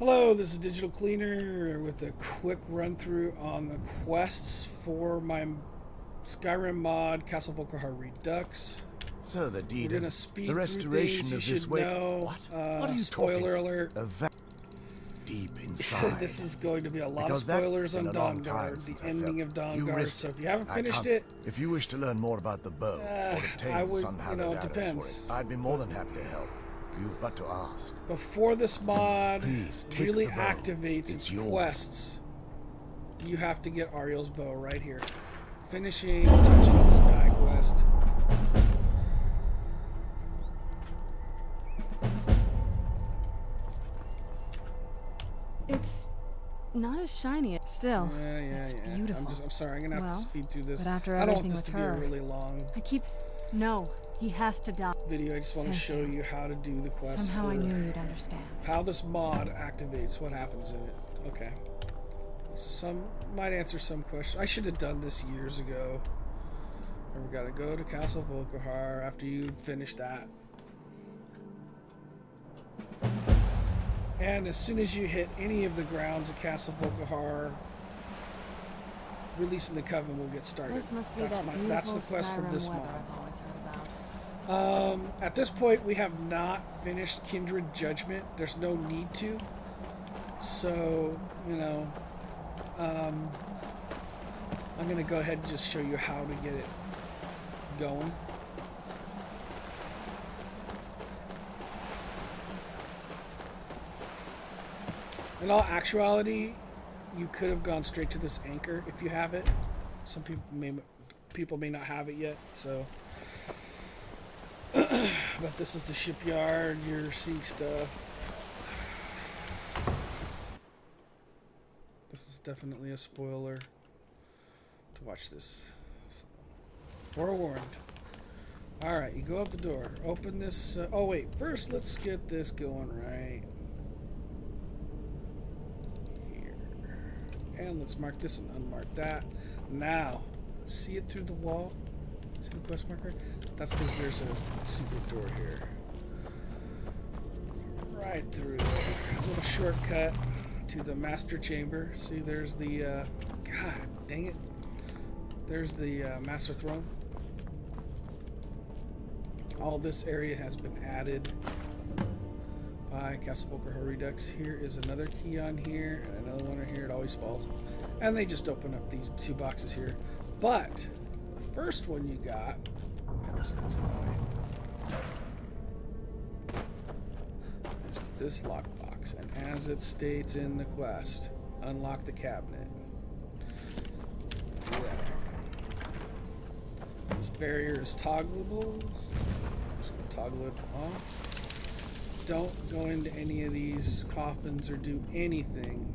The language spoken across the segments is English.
Hello, this is DiGiTaLCLeaNeR with a quick run through on the quests for my Skyrim mod, Castle Volkihar Redux. So the deed We're gonna is speed the restoration through of things you this should way. know. What are you Spoiler talking? alert. Deep inside. This is going to be a lot Because of spoilers that's on been a long time Dawnguard, since the I ending felt of you Dawnguard. risked So it. if you haven't I finished can't- it, If you wish to learn more about the bow or obtain I would, some it hallowed adders depends. for it, I'd be more than happy to help. You've but to ask. before this mod Please, take really the bow. activates It's its yours. quests, you have to get Ariel's bow right here. Finishing Touching the Sky quest. It's not as shiny. Still, It's beautiful. I'm sorry, I'm gonna have to speed through this. but after I don't want everything this to with be a her, really long No, he has to die. video. I just want to Thank show you how to do the quest. Somehow I knew you'd understand. How this mod activates, what happens in it. Okay. Some might answer some questions. I should have done this years ago. And we gotta go to Castle Volkihar after you finish that. And as soon as you hit any of the grounds of Castle Volkihar, releasing the Coven will get started. This must be that beautiful that's the quest from Skyrim this weather mod. I've always heard about. At this point, we have not finished Kindred Judgment. There's no need to. So, you know, I'm going to go ahead and just show you how to get it going. In all actuality, you could have gone straight to this anchor if you have it. Some people may not have it yet, so. But this is the shipyard. You're seeing stuff. This is definitely a spoiler to watch this. So, forewarned. Alright, you go up the door. Open this. Oh, wait. First, let's get this going right here. And let's mark this and unmark that. Now, see it through the wall? See the quest marker? That's because there's a secret door here. Right through there. A little shortcut to the master chamber. See, there's the, God dang it. There's the master throne. All this area has been added by Castle Volkihar Redux. Here is another key on here, and another one on here. It always falls. And they just open up these two boxes here. But the first one you got, is this lockbox, and as it states in the quest, unlock the cabinet. Yeah. This barrier is toggleable. I'm just gonna toggle it off. Don't go into any of these coffins or do anything.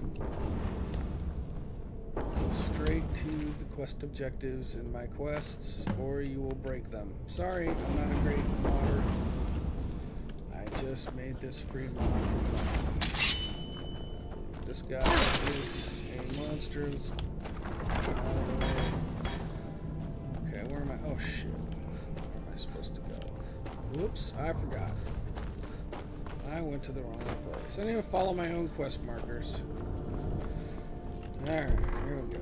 Go straight to the quest objectives in my quests, or you will break them. Sorry, I'm not a great modder. I just made this free mod for fun. This guy is a monster. Okay, where am I? Oh shit. Where am I supposed to go? Whoops, I forgot. I went to the wrong place. I didn't even follow my own quest markers. Alright, here we go.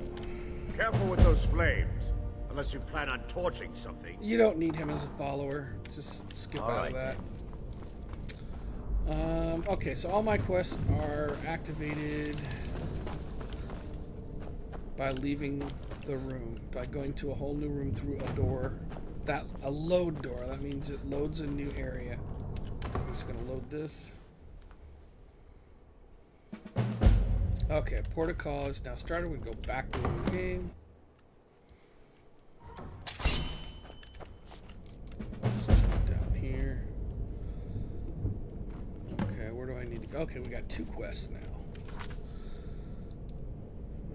Careful with those flames, unless you plan on torching something. You don't need him as a follower. Just skip out of that. Okay, so all my quests are activated by leaving the room, by going to a whole new room through a door. A load door. That means it loads a new area. I'm just gonna load this. Okay, port of call is now started. We go back to the game. Let's jump down here. Okay, where do I need to go? Okay, we got two quests now.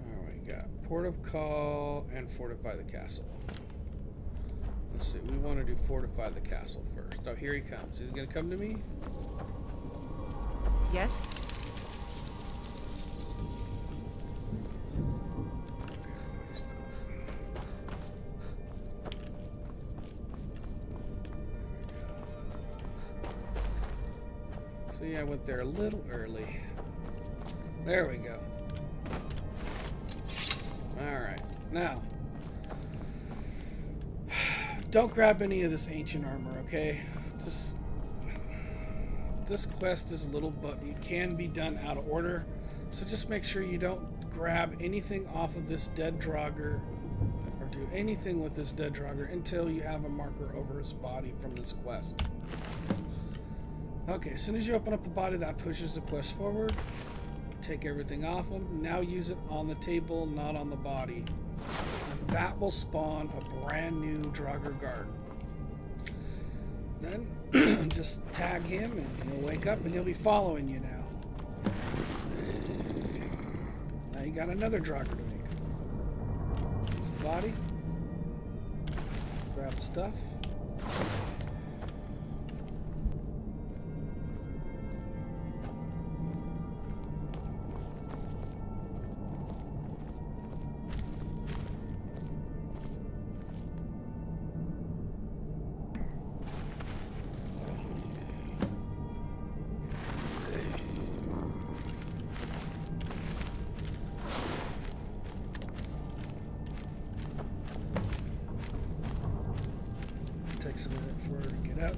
Alright, got port of call and fortify the castle. Let's see, we want to do fortify the castle first. Oh, here he comes. Is he going to come to me? Yes? See, I went there a little early. There we go. Alright, now. Don't grab any of this ancient armor, okay? Just... This quest is a little, but it can be done out of order. So just make sure you don't grab anything off of this dead Draugr or do anything with this dead Draugr until you have a marker over his body from this quest. Okay, as soon as you open up the body, that pushes the quest forward. Take everything off him. Now use it on the table, not on the body. And that will spawn a brand new Draugr guard. Then just tag him and he'll wake up and he'll be following you now. Now you got another Draugr to make. Use the body. Grab the stuff. Takes a minute for her to get up.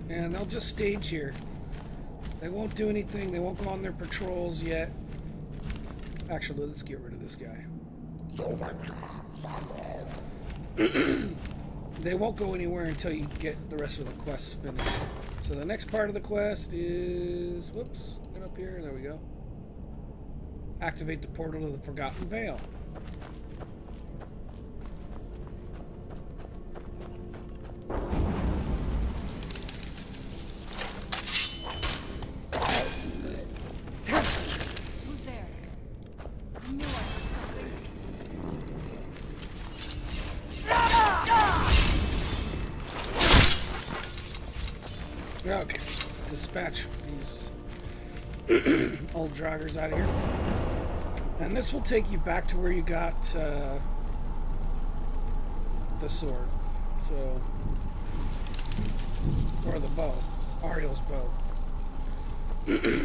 And they'll just stage here. They won't do anything. They won't go on their patrols yet. Actually, let's get rid of this guy. They won't go anywhere until you get the rest of the quests finished. So the next part of the quest is... Whoops. Get up here. There we go. Activate the portal to the Forgotten Vale. Who's there? I knew I heard something. Okay. Dispatch these old Draugrs out of here. And this will take you back to where you got the sword. So... Or the bow. Ariel's bow.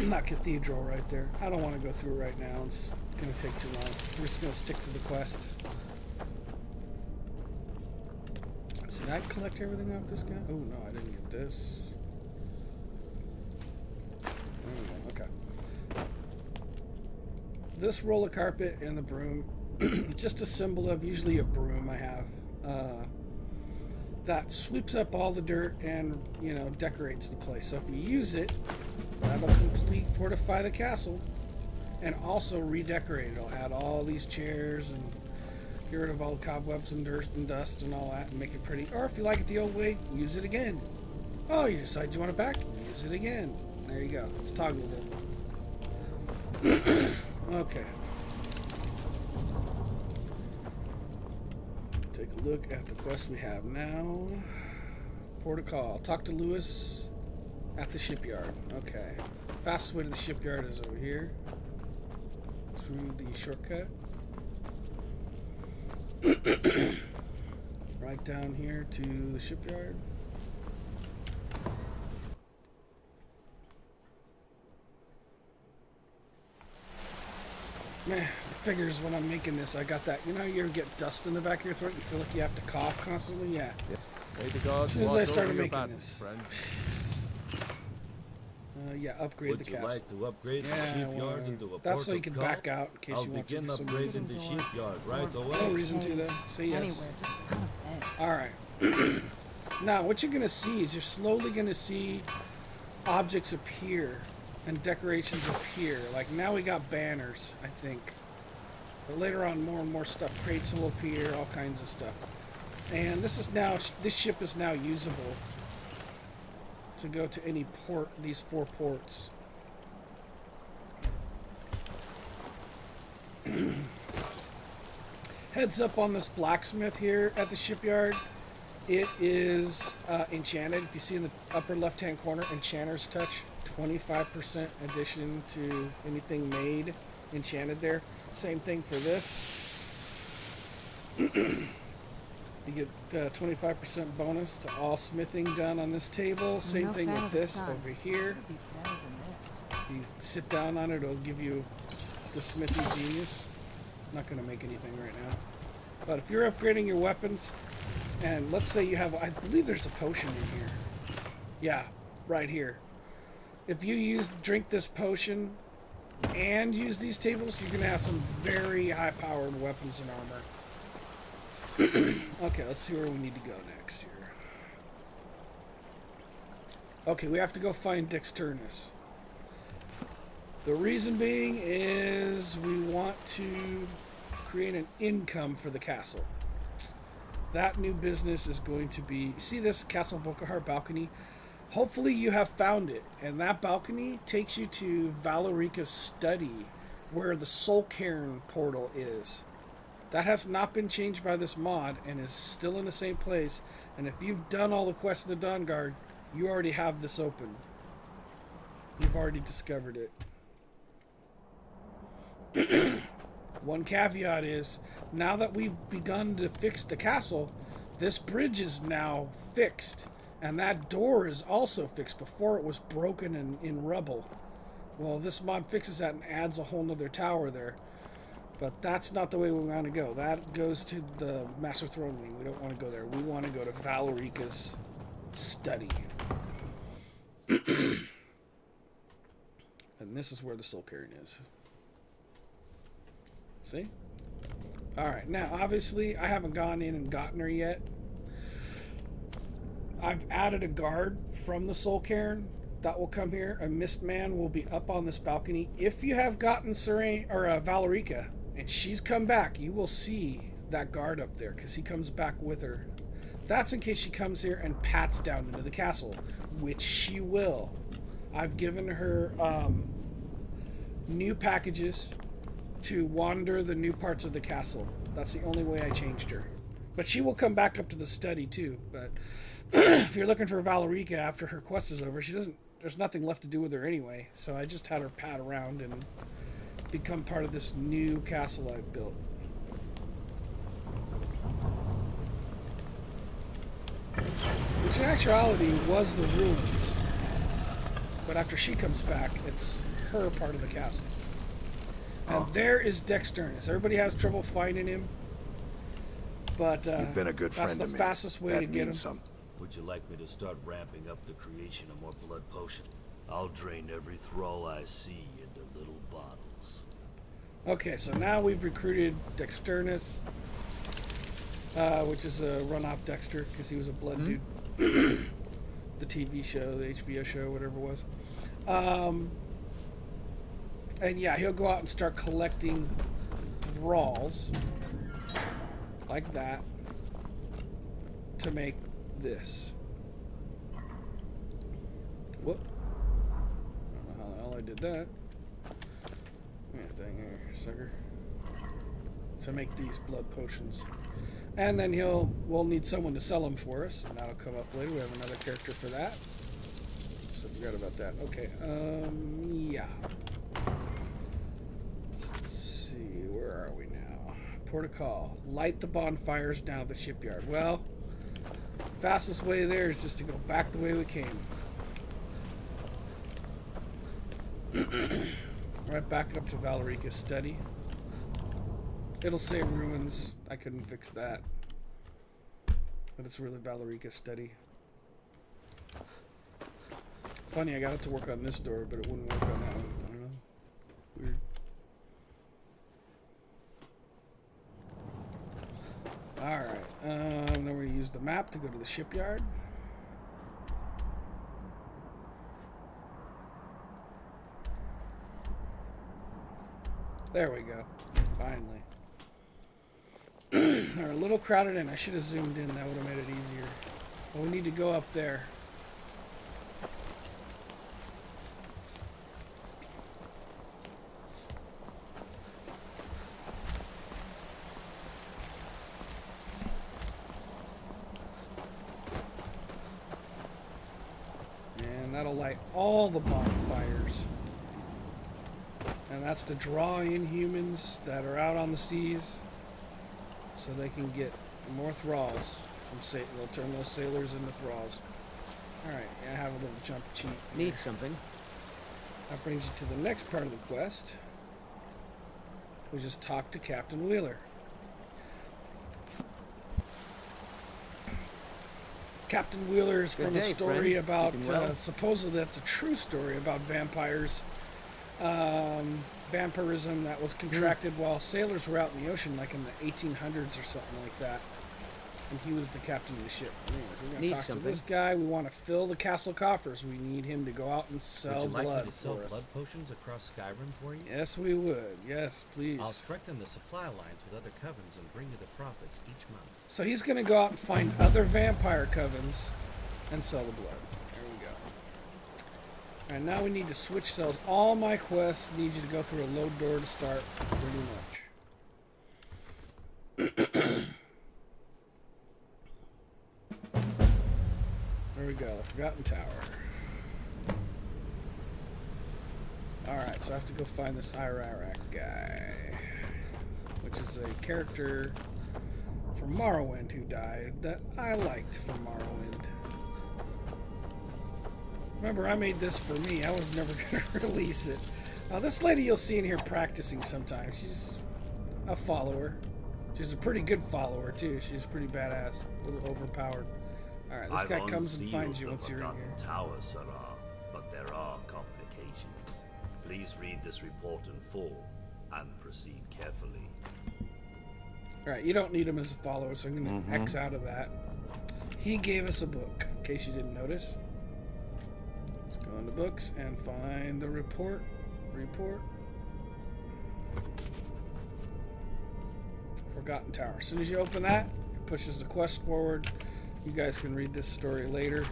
Not cathedral right there. I don't want to go through it right now. It's going to take too long. We're just going to stick to the quest. So did I collect everything off this guy? Oh no, I didn't get this. Okay. This roll of carpet and the broom, just a symbol of usually a broom I have, that sweeps up all the dirt and, you know, decorates the place. So if you use it, that'll complete fortify the castle and also redecorate it. It'll add all these chairs and get rid of all the cobwebs and dirt and dust and all that and make it pretty. Or if you like it the old way, use it again. Oh, you decide you want it back? Use it again. There you go. It's toggled it. Okay. Take a look at the quest we have now. Port of call. Talk to Lewis at the shipyard. Okay. Fastest way to the shipyard is over here. Through the shortcut. Right down here to the shipyard. Man, figures when I'm making this, I got that. You know, you ever get dust in the back of your throat? You feel like you have to cough constantly? Yeah. Yep. As soon as I started making this. Yeah, upgrade Would the you castle. like to upgrade the Yeah, shipyard well, into a that's so you port can of back call? out in case I'll you want to begin do some upgrading the shipyard right away. no reason to though. Say yes. Anywhere, just none of this. Alright. Now, what you're going to see is you're slowly going to see objects appear and decorations appear. Like now we got banners, I think. But later on, more and more stuff. Crates will appear, all kinds of stuff. And this ship is now usable to go to any port, these 4 ports. Heads up on this blacksmith here at the shipyard. It is enchanted. If you see in the upper left-hand corner, Enchanter's Touch, 25% addition to anything made enchanted there. Same thing for this. You get 25% bonus to all smithing done on this table. Same thing with this over here. It'll be better than this. You sit down on it, it'll give you the smithy genius. I'm not going to make anything right now. But if you're upgrading your weapons, and let's say you have, I believe there's a potion in here. Yeah, right here. If you drink this potion and use these tables, you're going to have some very high-powered weapons and armor. Okay, let's see where we need to go next here. Okay, we have to go find Dexternus. The reason being is we want to create an income for the castle. That new business is going to be... See this Castle Volkihar balcony? Hopefully you have found it. And that balcony takes you to Valerica's study, where the Soul Cairn portal is. That has not been changed by this mod and is still in the same place. And if you've done all the quests in the Dawnguard, you already have this open. You've already discovered it. One caveat is, now that we've begun to fix the castle, this bridge is now fixed. And that door is also fixed. Before it was broken and in rubble. Well, this mod fixes that and adds a whole nother tower there. But that's not the way we want to go. That goes to the Master Throne Wing. We don't want to go there. We want to go to Valerica's study. And this is where the Soul Cairn is. See? Alright, now obviously I haven't gone in and gotten her yet. I've added a guard from the Soul Cairn that will come here. A Mist Man will be up on this balcony. If you have gotten Valerica and she's come back, you will see that guard up there because he comes back with her. That's in case she comes here and pats down into the castle, which she will. I've given her new packages to wander the new parts of the castle. That's the only way I changed her. But she will come back up to the study too. But if you're looking for Valerica after her quest is over, there's nothing left to do with her anyway. So I just had her pat around and become part of this new castle I've built. Which in actuality was the ruins. But after she comes back, it's her part of the castle. And there is Dexternus. Everybody has trouble finding him. But You've been a good friend that's the to me. fastest way That to get him. means something. Would you like me to start ramping up the creation of more blood potion? I'll drain every thrall I see into little bottles. Okay, so now we've recruited Dexternus, which is a runoff Dexter, because he was a blood dude. The TV show, the HBO show, whatever it was. And yeah, he'll go out and start collecting thralls, like that, to make this. Whoop. I don't know how the hell I did that. Give me a thing here, sucker. To make these blood potions. And then we'll need someone to sell them for us, and that'll come up later. We have another character for that. So forgot about that. Okay, yeah. Let's see, where are we now? Port of Call. Light the bonfires down at the shipyard. Well, fastest way there is just to go back the way we came. Right back up to Valerica's study. It'll say ruins. I couldn't fix that. But it's really Valerica's study. Funny, I got it to work on this door, but it wouldn't work on that one. I don't know. Weird. Alright. Then we're going to use the map to go to the shipyard. There we go. Finally. They're a little crowded in. I should have zoomed in. That would have made it easier. But we need to go up there. that'll light all the bonfires. And that's to draw in humans that are out on the seas, so they can get more thralls from they'll turn those sailors into thralls. Alright, I have a little jump cheat. Need something? That brings you to the next part of the quest, which is talk to Captain Wheeler. Captain Wheeler is from a story about, supposedly that's a true story about vampires, vampirism that was contracted while sailors were out in the ocean, like in the 1800s or something like that. And he was the captain of the ship. Anyways, we're going to talk to this guy. We want to fill the castle coffers. We need him to go out and sell blood. Would you like me to sell for us. blood potions across Skyrim for you? Yes, we would. Yes, please. I'll strengthen the supply lines with other covens and bring you the profits each month. So he's going to go out and find other vampire covens and sell the blood. There we go. And now we need to switch cells. All my quests need you to go through a load door to start, pretty much. There we go, the Forgotten Tower. Alright, so I have to go find this Irarak guy, which is a character from Morrowind who died that I liked from Morrowind. Remember, I made this for me. I was never going to release it. This lady you'll see in here practicing sometimes. She's a follower. She's a pretty good follower, too. She's pretty badass. A little overpowered. Alright, this guy comes and finds you once you're in here. Tower, Sarah, but there are complications. Please read this report in full and proceed carefully. Alright, you don't need him as a follower, so I'm going to X out of that. He gave us a book, in case you didn't notice. Let's go into books and find the report. Forgotten Tower. As soon as you open that, it pushes the quest forward. You guys can read this story later.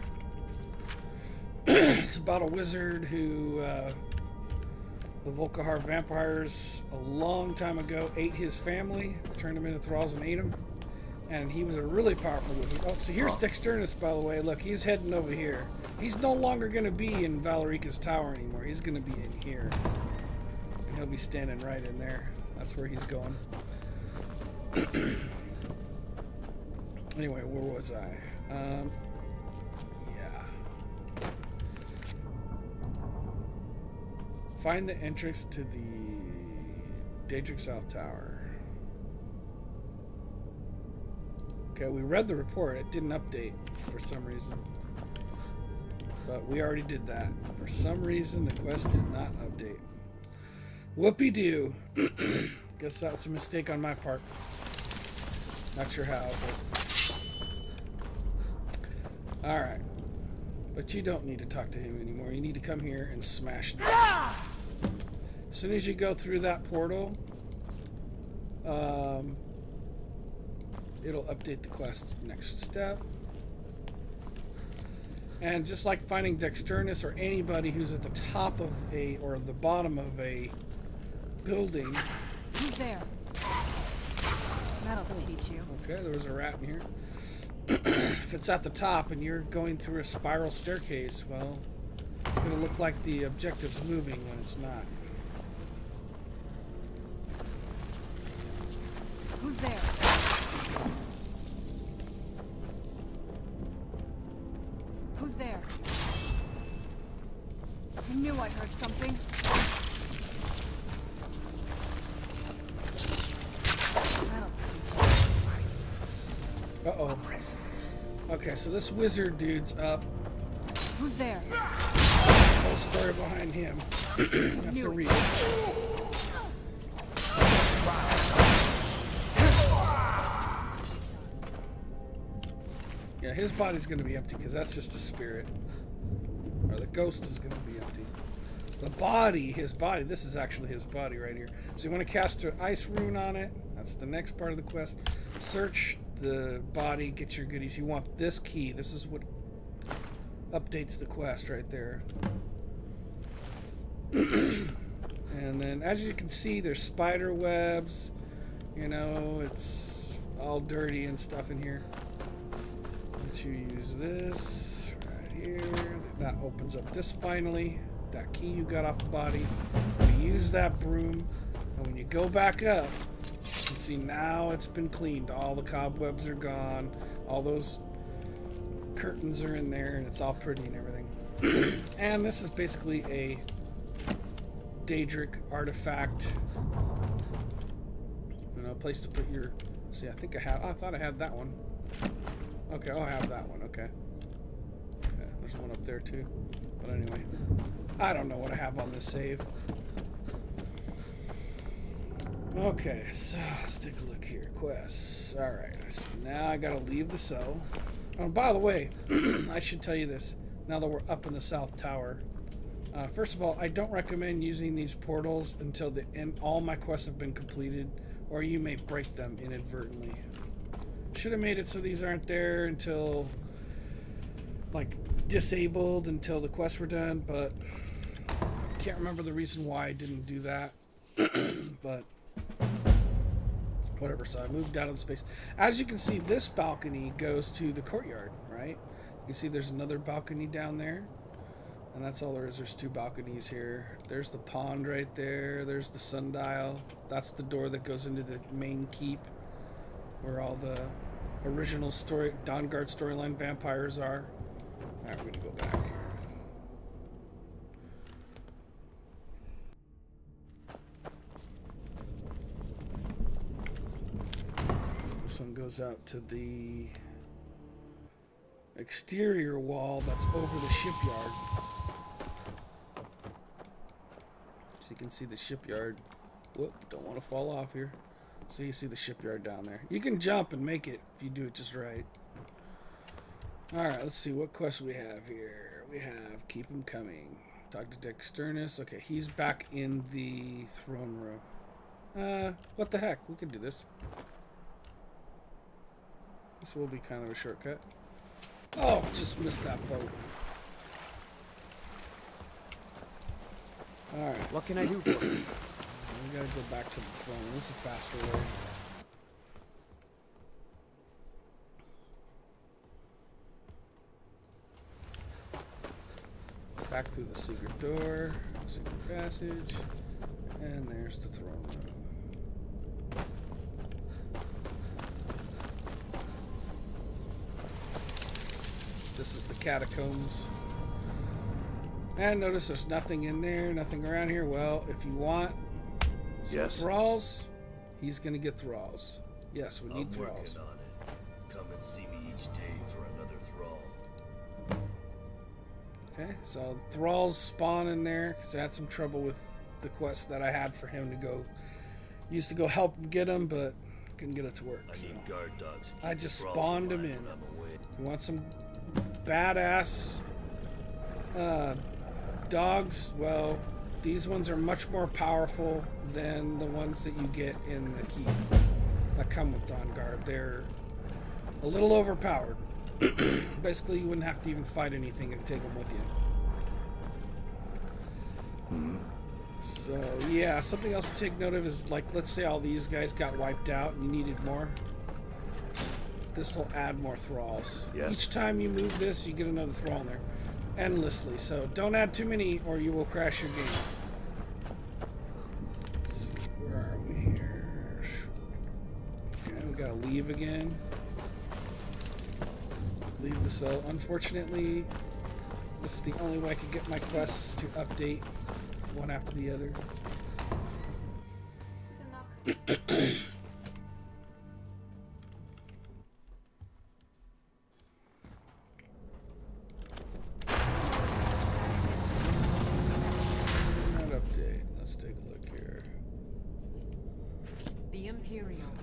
It's about a wizard who the Volkihar vampires a long time ago ate his family, turned them into thralls and ate them. And he was a really powerful wizard. Oh, so here's Dexternus, by the way. Look, he's heading over here. He's no longer going to be in Valerica's tower anymore. He's going to be in here. And he'll be standing right in there. That's where he's going. Anyway, where was I? Yeah. Find the entrance to the Daedric South Tower. Okay, we read the report. It didn't update for some reason. But we already did that. For some reason, the quest did not update. Whoopie-doo. Guess that's a mistake on my part. Not sure how, but... Alright. But you don't need to talk to him anymore. You need to come here and smash this. As soon as you go through that portal, it'll update the quest. Next step. And just like finding Dexternus or anybody who's at the top of a, or the bottom of a building. Who's there? That'll teach you. Okay, there was a rat in here. If it's at the top and you're going through a spiral staircase, well, it's going to look like the objective's moving when it's not. Who's there? Who's there? I knew I heard something. That'll teach you. Uh-oh. Okay, so this wizard dude's up. Who's there? Whole story behind him. You have to read it. Yeah, his body's going to be empty because that's just a spirit. Or the ghost is going to be empty. The body, his body, this is actually his body right here. So you want to cast an ice rune on it. That's the next part of the quest. Search the body, get your goodies. You want this key. This is what updates the quest right there. And then as you can see, there's spider webs. You know, it's all dirty and stuff in here. Once you use this right here, that opens up this finally. That key you got off the body. You use that broom, and when you go back up, you can see now it's been cleaned. All the cobwebs are gone. All those curtains are in there, and it's all pretty and everything. And this is basically a Daedric artifact. You know, a place to put your... See, I think I have... I thought I had that one. Okay, I'll have that one. Okay. Okay, there's one up there too. But anyway, I don't know what I have on this save. Okay, so let's take a look here. Quests. Alright, so now I gotta leave the cell. Oh, by the way, I should tell you this. Now that we're up in the South Tower. First of all, I don't recommend using these portals until the end. All my quests have been completed, or you may break them inadvertently. Should have made it so these aren't there until, like, disabled until the quests were done, but I can't remember the reason why I didn't do that. But whatever, so I moved out of the space. As you can see, this balcony goes to the courtyard, right? You can see there's another balcony down there, and that's all there is. There's two balconies here. There's the pond right there. There's the sundial. That's the door that goes into the main keep, where all the original Dawnguard storyline vampires are. Alright, we're gonna go back here. This one goes out to the exterior wall that's over the shipyard. So you can see the shipyard. Whoop, don't want to fall off here. So you see the shipyard down there. You can jump and make it if you do it just right. Alright, let's see what quests we have here. We have Keep Him Coming. Talk to Dexternus. Okay, he's back in the throne room. What the heck? We can do this. This will be kind of a shortcut. Oh, just missed that boat. Alright. What can I do for you? We gotta go back to the throne. This is a faster way. Back through the secret door, secret passage, and there's the throne room. This is the Catacombs. And notice there's nothing in there, nothing around here. Well, if you want some thralls, he's gonna get thralls. Yes, we need thralls. I'm working on it. Come and see me each day for another thrall. Okay, so thralls spawn in there because I had some trouble with the quest that I had for him to go. Used to go help him get them, but couldn't get it to work. I So need guard dogs to keep I the just thralls spawned alive him in. when I'm away. You want some badass dogs? Well, these ones are much more powerful than the ones that you get in the keep that come with Dawnguard. They're a little overpowered. Basically, you wouldn't have to even fight anything and take them with you. So, yeah, something else to take note of is, like, let's say all these guys got wiped out and you needed more. This will add more thralls. Yes. Each time you move this, you get another thrall in there. Endlessly. So don't add too many or you will crash your game. Let's see, where are we here? Okay, we gotta leave again. Leave the cell. Unfortunately, this is the only way I can get my quests to update one after the other.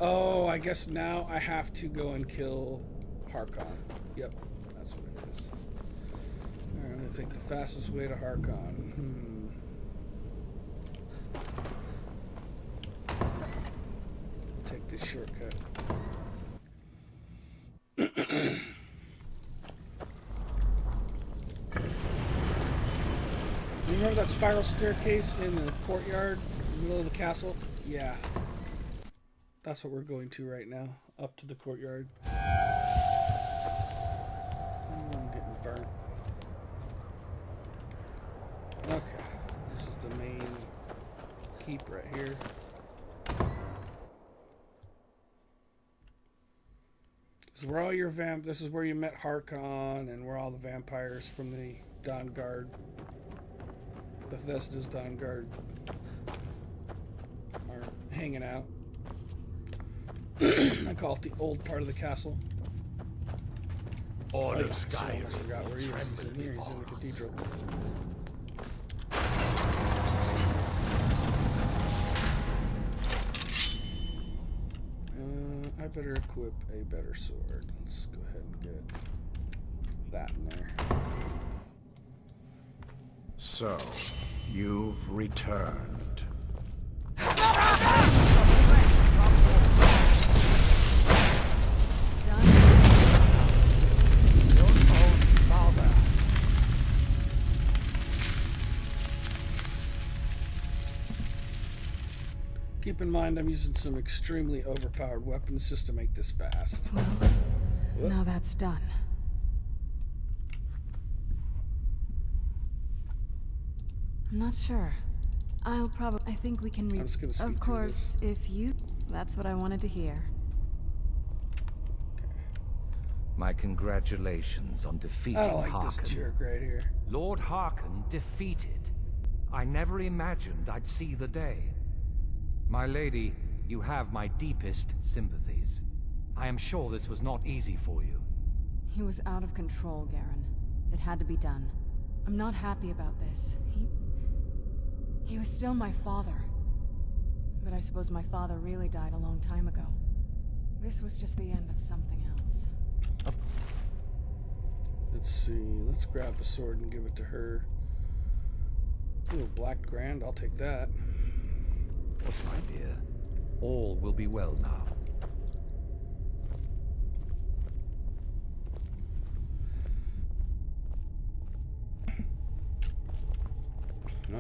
Oh, I guess now I have to go and kill Harkon. Yep, that's what it is. Alright, I'm gonna think the fastest way to Harkon. Take this shortcut. You remember that spiral staircase in the courtyard in the middle of the castle? Yeah. That's what we're going to right now, up to the courtyard. I'm getting burnt. Okay, this is the main keep right here. This is where all your this is where you met Harkon and where all the vampires from the Dawnguard, Bethesda's Dawnguard, are hanging out. I call it the old part of the castle. All of I Skyrim almost forgot where he is. He's in here. He's in the cathedral. I better equip a better sword. Let's go ahead and get that in there. So, you've returned. Keep in mind, I'm using some extremely overpowered weapons just to make this fast. Well, now that's done. I'm not sure. I think we can I'm just gonna speed Of through course, if you... That's what I wanted to hear. My congratulations on defeating I don't like Harkon. this jerk right here. Lord Harkon defeated. I never imagined I'd see the day. My lady, you have my deepest sympathies. I am sure this was not easy for you. He was out of control, Garen. It had to be done. I'm not happy about this. He was still my father. But I suppose my father really died a long time ago. This was just the end of something else. Let's see. Let's grab the sword and give it to her. Ooh, Black Grand. I'll take that. Yes, my dear. All will be well now.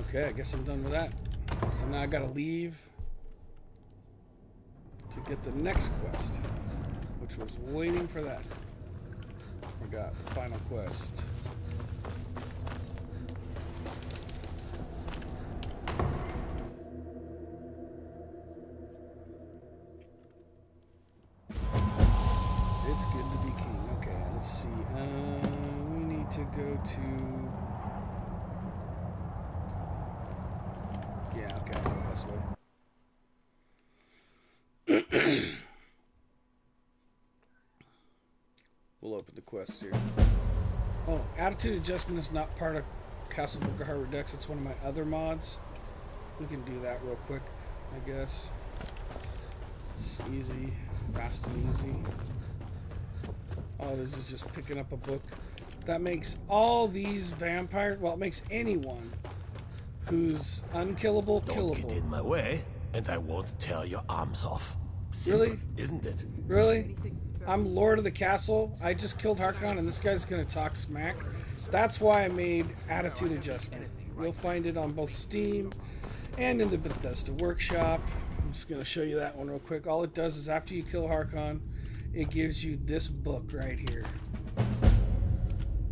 Okay, I guess I'm done with that. So now I gotta leave to get the next quest, which was waiting for that. Forgot the final quest. It's good to be king. Okay, let's see. We need to go to... Yeah, okay, I'll go this way. We'll open the quest here. Oh, attitude adjustment is not part of Castle Volkihar Redux. It's one of my other mods. We can do that real quick, I guess. It's easy, fast and easy. All it is just picking up a book. That makes all these vampires, well, it makes anyone who's unkillable, Don't get killable. in my way, and I won't tear your arms off. Really? Simple, isn't it? Really? I'm Lord of the Castle. I just killed Harkon, and this guy's gonna talk smack. That's why I made attitude adjustment. You'll find it on both Steam and in the Bethesda Workshop. I'm just gonna show you that one real quick. All it does is after you kill Harkon, it gives you this book right here.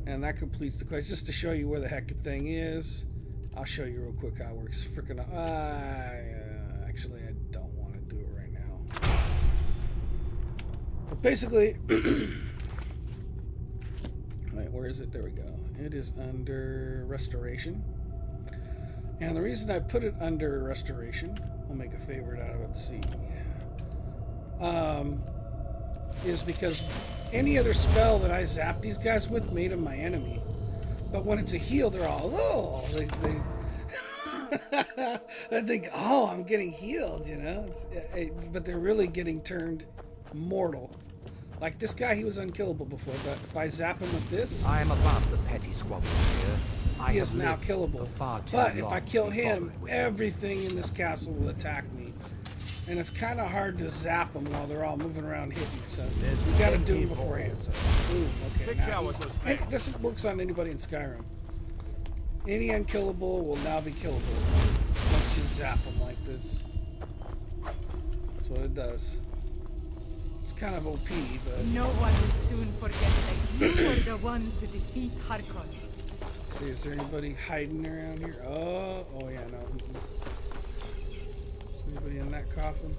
And that completes the quest. Just to show you where the heck the thing is, I'll show you real quick how it works. Freaking actually, I don't want to do it right now. But basically, wait, where is it? There we go. It is under restoration. And the reason I put it under restoration, I'll make a favorite out of it. See, is because any other spell that I zap these guys with made them my enemy. But when it's a heal, they're all, oh, they think, oh, I'm getting healed, you know? But they're really getting turned mortal. Like this guy, he was unkillable before, but if I zap him with this, I am above the petty squabbles here. I he have is now lived killable. for far too But if long I to kill be him, bothered with everything in this castle will attack me. And it's kind of hard to zap them while they're all moving around hitting. So you got to do them beforehand. So, boom, okay. Now and this works on anybody in Skyrim. Any unkillable will now be killable once you zap them like this. That's what it does. It's kind of OP, but No one will soon forget that you were the one to defeat Harkon. See, is there anybody hiding around here? Oh yeah, no. Is anybody in that coffin?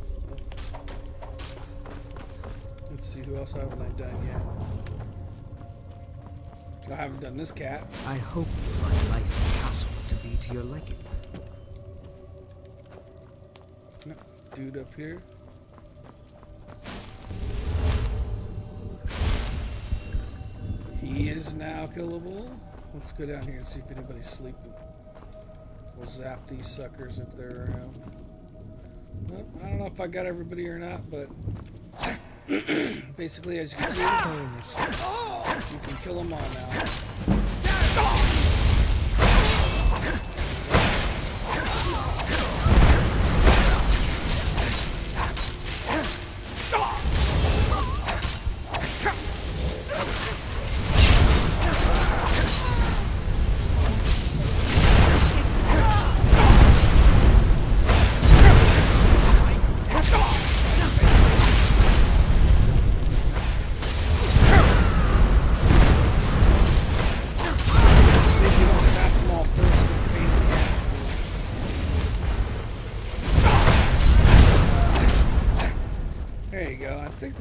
Let's see, who else haven't I done yet? I haven't done this cat. I hope you find life in Castle to be to your liking. No, dude up here. He is now killable. Let's go down here and see if anybody's sleeping. We'll zap these suckers if they're around. Well, I don't know if I got everybody or not, but basically, as you can see, you can kill them all now.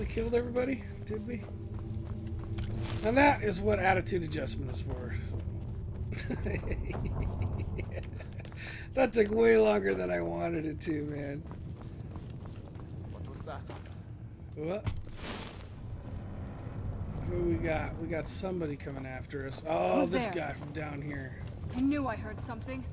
Killed everybody, did we? And that is what attitude adjustment is for. That took way longer than I wanted it to, man. What was that? What? Who we got? We got somebody coming after us. Oh, Who's this there? guy from down here. I knew I heard something.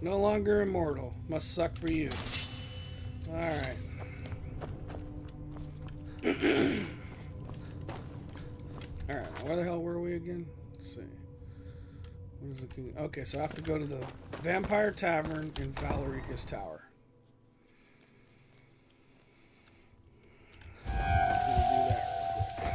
No longer immortal. Must suck for you. Alright. Alright, where the hell were we again? Let's see. What is the king? Okay, so I have to go to the Vampire Tavern in Valerica's Tower. Just gonna do that real quick.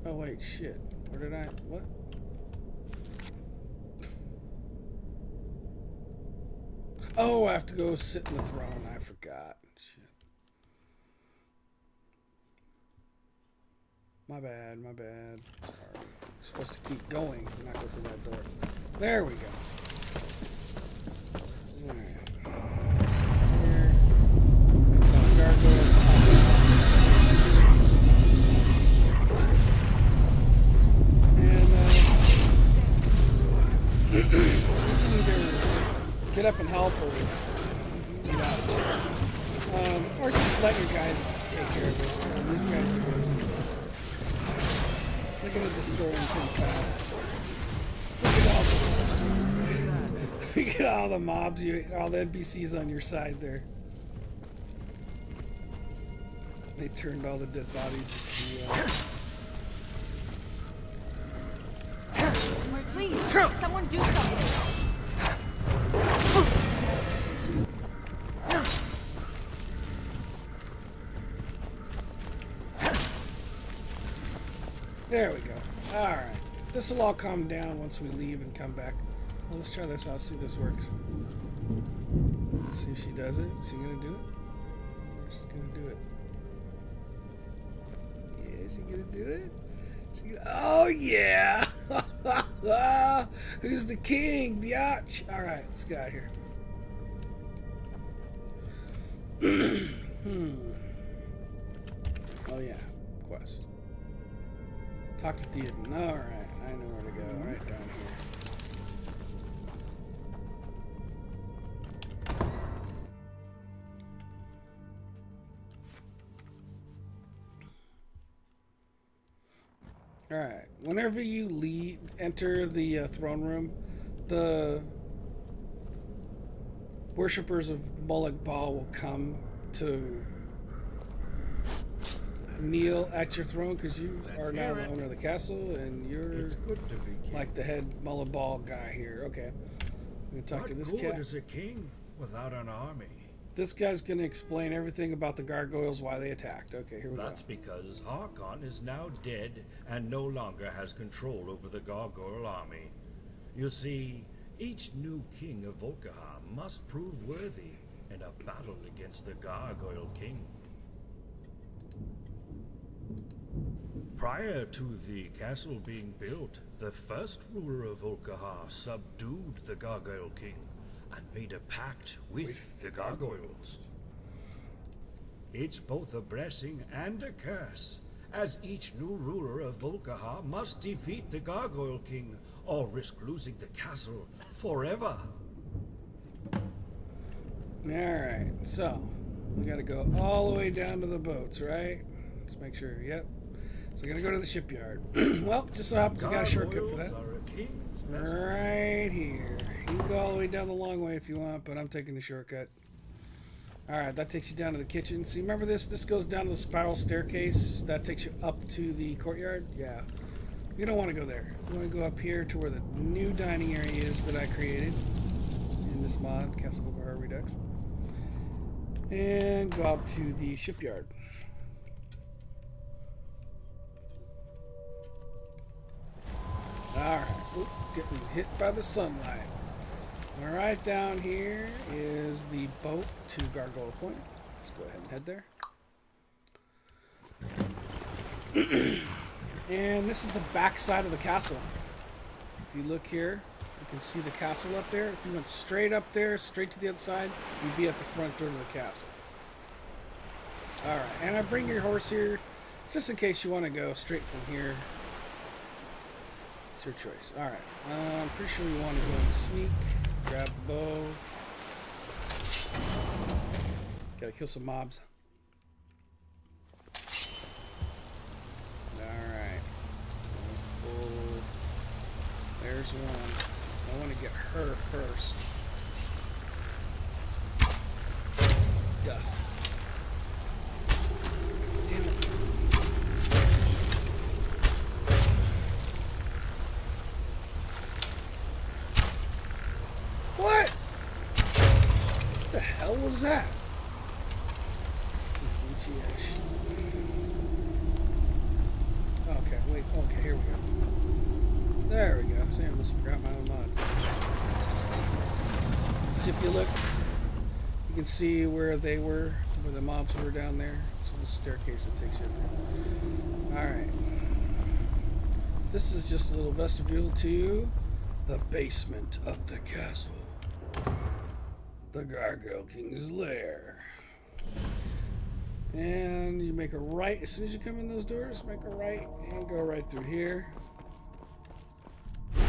Oh wait, shit. Where did I... what? Oh, I have to go sit in the throne. I forgot. Shit. My bad, my bad. Sorry. Supposed to keep going, not go through that door. There we go. Alright. Here. Get some gargoyles popping out. And get up and help or get out. Or just let your guys take care of it. These guys are good. They're gonna destroy them pretty fast. Look at all the mobs, all the NPCs on your side there. They turned all the dead bodies into Please, someone do something. There we go. Alright. This will all calm down once we leave and come back. Well, let's try this out, see if this works. Let's see if she does it. Is she gonna do it? She's gonna do it. Yeah, is she gonna do it? Oh yeah! Who's the king, biatch? Alright, let's get out of here. Oh yeah, quest. Talk to Theoden. Alright, I know where to go. Right down here. Alright, whenever you enter the throne room, the worshippers of Moloch Baal will come to kneel at your throne because you are now the owner of the castle and you're Good to be king. like the head Moloch Baal guy here. Okay. I'm going to talk to this What cat. good is a king without an army? This guy's going to explain everything about the gargoyles, why they attacked. Okay, here we That's go. because Harkon is now dead and no longer has control over the gargoyle army. You see, each new king of Volkihar must prove worthy in a battle against the gargoyle king. Prior to the castle being built, the first ruler of Volkihar subdued the gargoyle king and made a pact with the gargoyles. It's both a blessing and a curse, as each new ruler of Volkihar must defeat the gargoyle king or risk losing the castle forever. Alright, so we got to go all the way down to the boats, right? Let's make sure, yep. So we're going to go to the shipyard. Well, just so happens I got a shortcut for that. Gargoyles are a king's best Right here. You can go all the way down the long way if you want, but I'm taking the shortcut. Alright, that takes you down to the kitchen. See, remember this? This goes down to the spiral staircase. That takes you up to the courtyard. Yeah. You don't want to go there. You want to go up here to where the new dining area is that I created in this mod, Castle Volkihar Redux. And go up to the shipyard. Alright. Oop, getting hit by the sunlight. Alright, down here is the boat to Gargoyle Point. Let's go ahead and head there. And this is the back side of the castle. If you look here, you can see the castle up there. If you went straight up there, straight to the other side, you'd be at the front door of the castle. Alright, and I bring your horse here just in case you want to go straight from here. It's your choice. Alright, I'm pretty sure you want to go and sneak. Grab the bow. Gotta kill some mobs. Alright. There's one. I want to get her first. Dust. Damn it. What? What the hell was that? Okay, wait. Okay, here we go. There we go. See, I almost forgot my own mod. So if you look, you can see where they were, where the mobs were down there. So the staircase that takes you there. Alright. This is just a little vestibule to the basement of the castle. The Gargoyle King's lair. And you make a right as soon as you come in those doors. Make a right and go right through here. I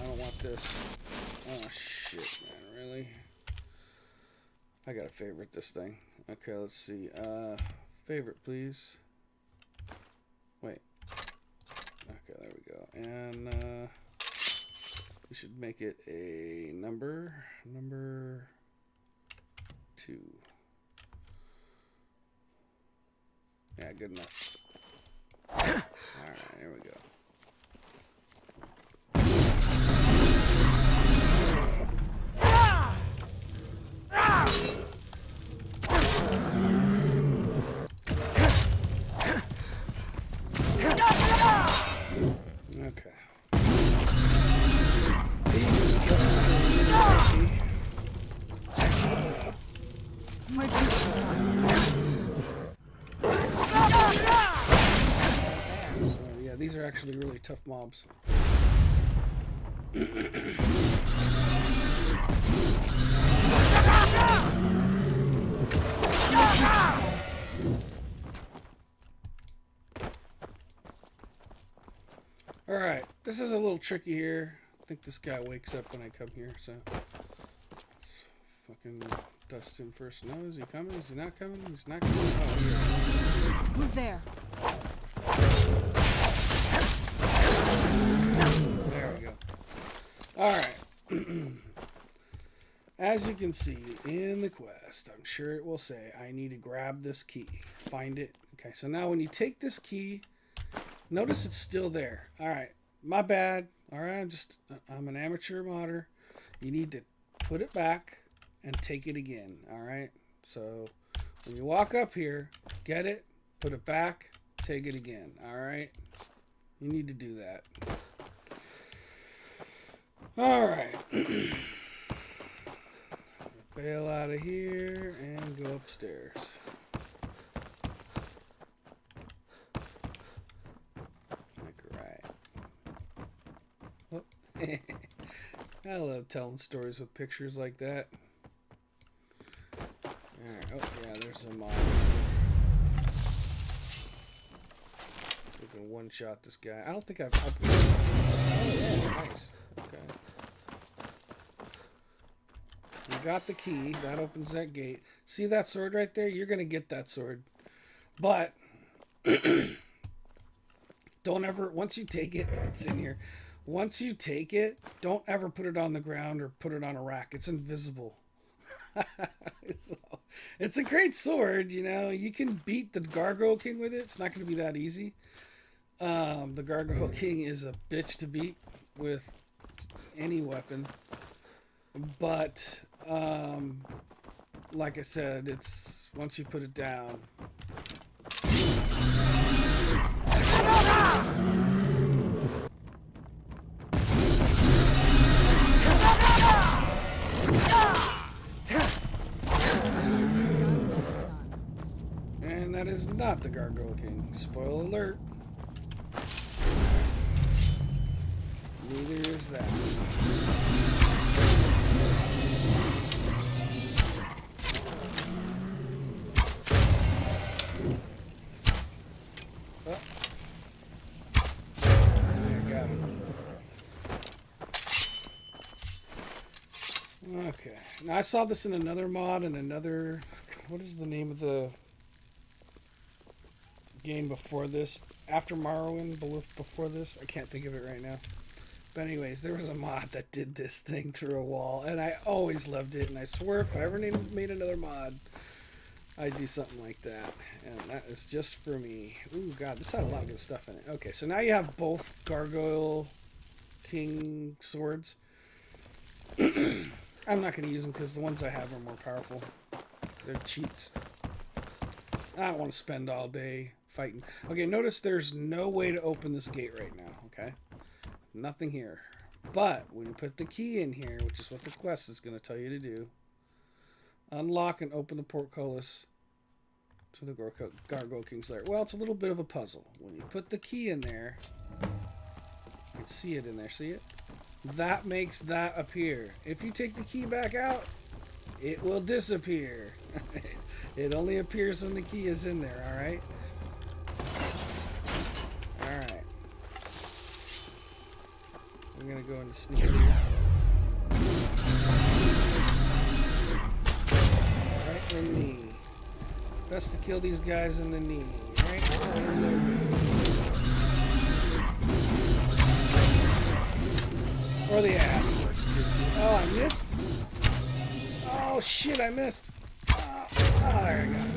don't want this. Oh shit, man! Really? I gotta favorite this thing. Okay, let's see. Favorite, please. Wait. Okay, there we go. And we should make it a number 2. Yeah, good enough. Alright, here we go. Okay. These are actually really tough mobs. Alright, this is a little tricky here. I think this guy wakes up when I come here, so let's fucking dust him first. No, is he coming? Is he not coming? He's not coming. Oh, here. Who's there? as you can see in the quest, I'm sure it will say, I need to grab this key. Find it. Okay, so now when you take this key, notice it's still there. All right, my bad. All right, I'm an amateur modder. You need to put it back and take it again. All right, so when you walk up here, get it, put it back, take it again. All right, you need to do that. All right. Bail out of here and go upstairs. Like right. Oh. I love telling stories with pictures like that. Alright, oh yeah, there's a mod. We can one-shot this guy. I don't think I've upgraded this. Oh yeah, nice. Okay. You got the key. That opens that gate. See that sword right there? You're going to get that sword. But don't ever, once you take it, it's in here. Once you take it, don't ever put it on the ground or put it on a rack. It's invisible. So, it's a great sword, you know. You can beat the Gargoyle King with it. It's not going to be that easy. The Gargoyle King is a bitch to beat with any weapon. But, like I said, it's once you put it down. And that is not the Gargoyle King. Spoiler alert. Neither is that. Oh. I got it. Okay. Now I saw this in another mod and another... What is the name of the game before this? After Morrowind, before this? I can't think of it right now. But anyways, there was a mod that did this thing through a wall, and I always loved it, and I swear if I ever made another mod, I'd do something like that. And that is just for me. Ooh, God, this had a lot of good stuff in it. Okay, so now you have both Gargoyle King swords. I'm not going to use them because the ones I have are more powerful. They're cheats. I don't want to spend all day fighting. Okay, notice there's no way to open this gate right now, okay? Nothing here. But when you put the key in here, which is what the quest is going to tell you to do, unlock and open the portcullis to the Gargoyle King's lair. Well, it's a little bit of a puzzle. When you put the key in there, you can see it in there. See it? That makes that appear. If you take the key back out, it will disappear. It only appears when the key is in there, alright? Alright. I'm gonna go into sneak here. Right in the knee. Best to kill these guys in the knee. Right in the knee. Or the ass works good too. Oh, I missed? Oh shit, I missed. Oh, there I got it.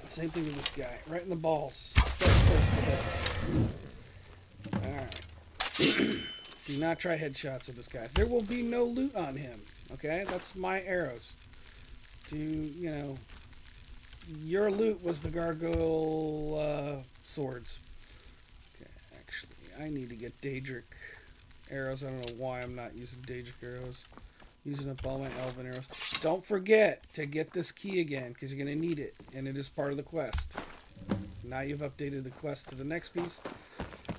Same thing with this guy. Right in the balls. Best place to hit. Alright. Do not try headshots with this guy. There will be no loot on him. Okay? That's my arrows. You know, your loot was the gargoyle swords. Okay, actually, I need to get Daedric arrows. I don't know why I'm not using Daedric arrows. Using up all my elven arrows. Don't forget to get this key again, because you're going to need it, and it is part of the quest. Now you've updated the quest to the next piece.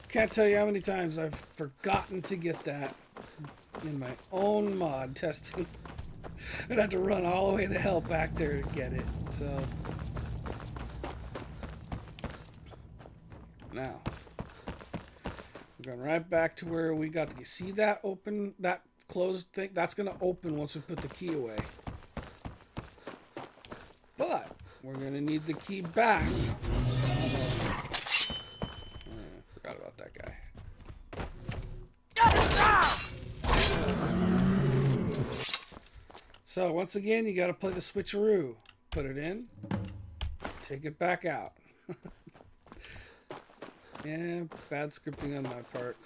Can't tell you how many times I've forgotten to get that in my own mod testing. And I had to run all the way the hell back there to get it. So now we're going right back to where we got the, you see that open, that closed thing? That's going to open once we put the key away. But we're going to need the key back. Forgot about that guy. So once again, you got to play the switcheroo. Put it in, take it back out. Yeah, bad scripting on my part.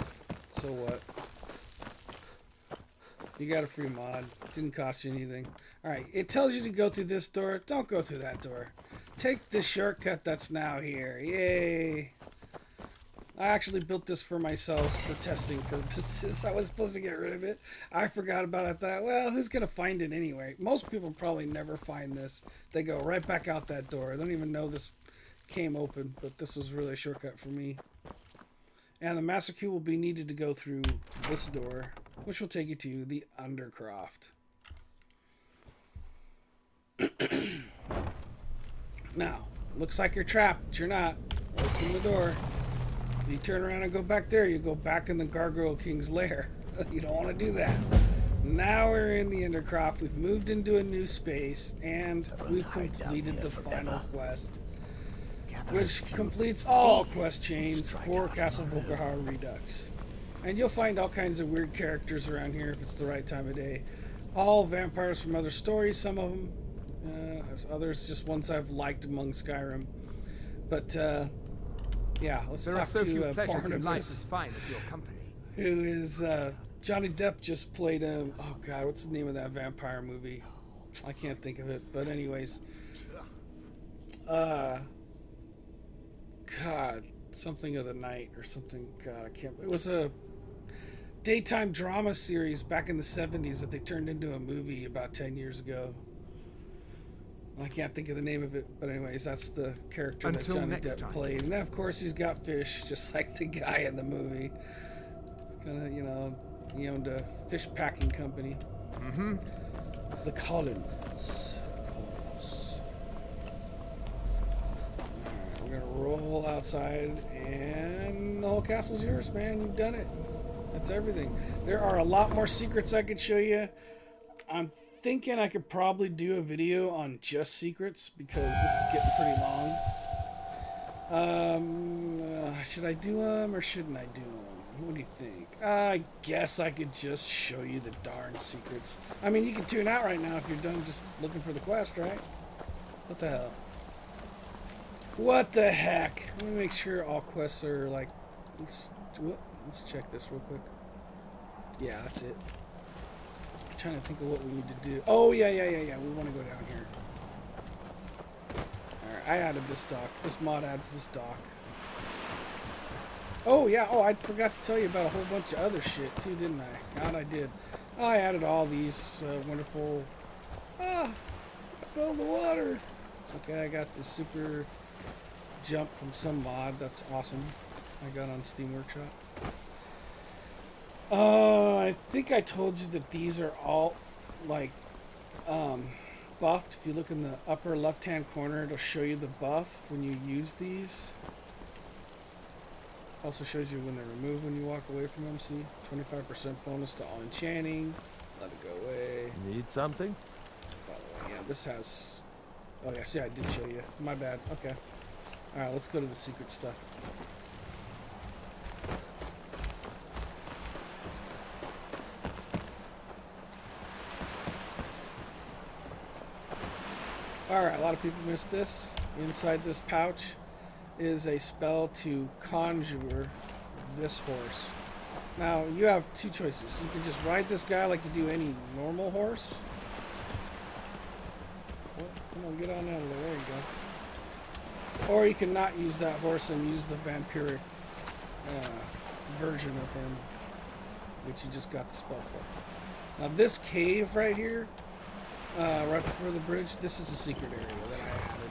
So what? You got a free mod. Didn't cost you anything. Alright, it tells you to go through this door. Don't go through that door. Take the shortcut that's now here. Yay! I actually built this for myself for testing purposes. I was supposed to get rid of it. I forgot about it. I thought, well, who's going to find it anyway? Most people probably never find this. They go right back out that door. I don't even know this came open, but this was really a shortcut for me. And the master key will be needed to go through this door, which will take you to the Undercroft. Now, looks like you're trapped, but you're not. Open the door. If you turn around and go back there, you go back in the Gargoyle King's lair. You don't want to do that. Now we're in the Undercroft. We've moved into a new space, and we've completed the final quest, which completes all quest chains for Castle Volkihar Redux. And you'll find all kinds of weird characters around here if it's the right time of day. All vampires from other stories, some of them. Others just ones I've liked among Skyrim. But, yeah, let's talk to Barnabas, as fine as your company. who is, Johnny Depp just played a, oh god, what's the name of that vampire movie? I can't think of it, but anyways. God, something of the night or something, god, I can't, it was a daytime drama series back in the 70s that they turned into a movie about 10 years ago. I can't think of the name of it, but anyways, that's the character that Johnny Depp played. And of course, he's got fish, just like the guy in the movie. Kind of, you know, he owned a fish packing company. Mm-hmm. The Collins. Alright, we're gonna roll outside, and the whole castle's yours, man. You've done it. That's everything. There are a lot more secrets I could show you. I'm thinking I could probably do a video on just secrets because this is getting pretty long. Should I do them or shouldn't I do them? What do you think? I guess I could just show you the darn secrets. I mean, you can tune out right now if you're done just looking for the quest, right? What the hell? What the heck? Let me make sure all quests are like... Let's check this real quick. Yeah, that's it. Trying to think of what we need to do. Oh, yeah. We want to go down here. Alright, I added this dock. This mod adds this dock. Oh, yeah. Oh, I forgot to tell you about a whole bunch of other shit, too, didn't I? God, I did. Oh, I added all these wonderful... I fell in the water. It's okay, I got this super jump from some mod. That's awesome. I got on Steam Workshop. I think I told you that these are all, like, buffed. If you look in the upper left-hand corner, it'll show you the buff when you use these. Also shows you when they're removed when you walk away from them. See? 25% bonus to all enchanting. Let it go away. Need something? By the way, yeah, this has... Oh, yeah, see, I did show you. My bad. Okay. Alright, let's go to the secret stuff. Alright, a lot of people missed this. Inside this pouch is a spell to conjure this horse. Now, you have two choices. You can just ride this guy like you do any normal horse. Well, come on, get on out of there. There you go. Or you can not use that horse and use the vampiric version of him, which you just got the spell for. Now, this cave right here, right before the bridge, this is a secret area that I added.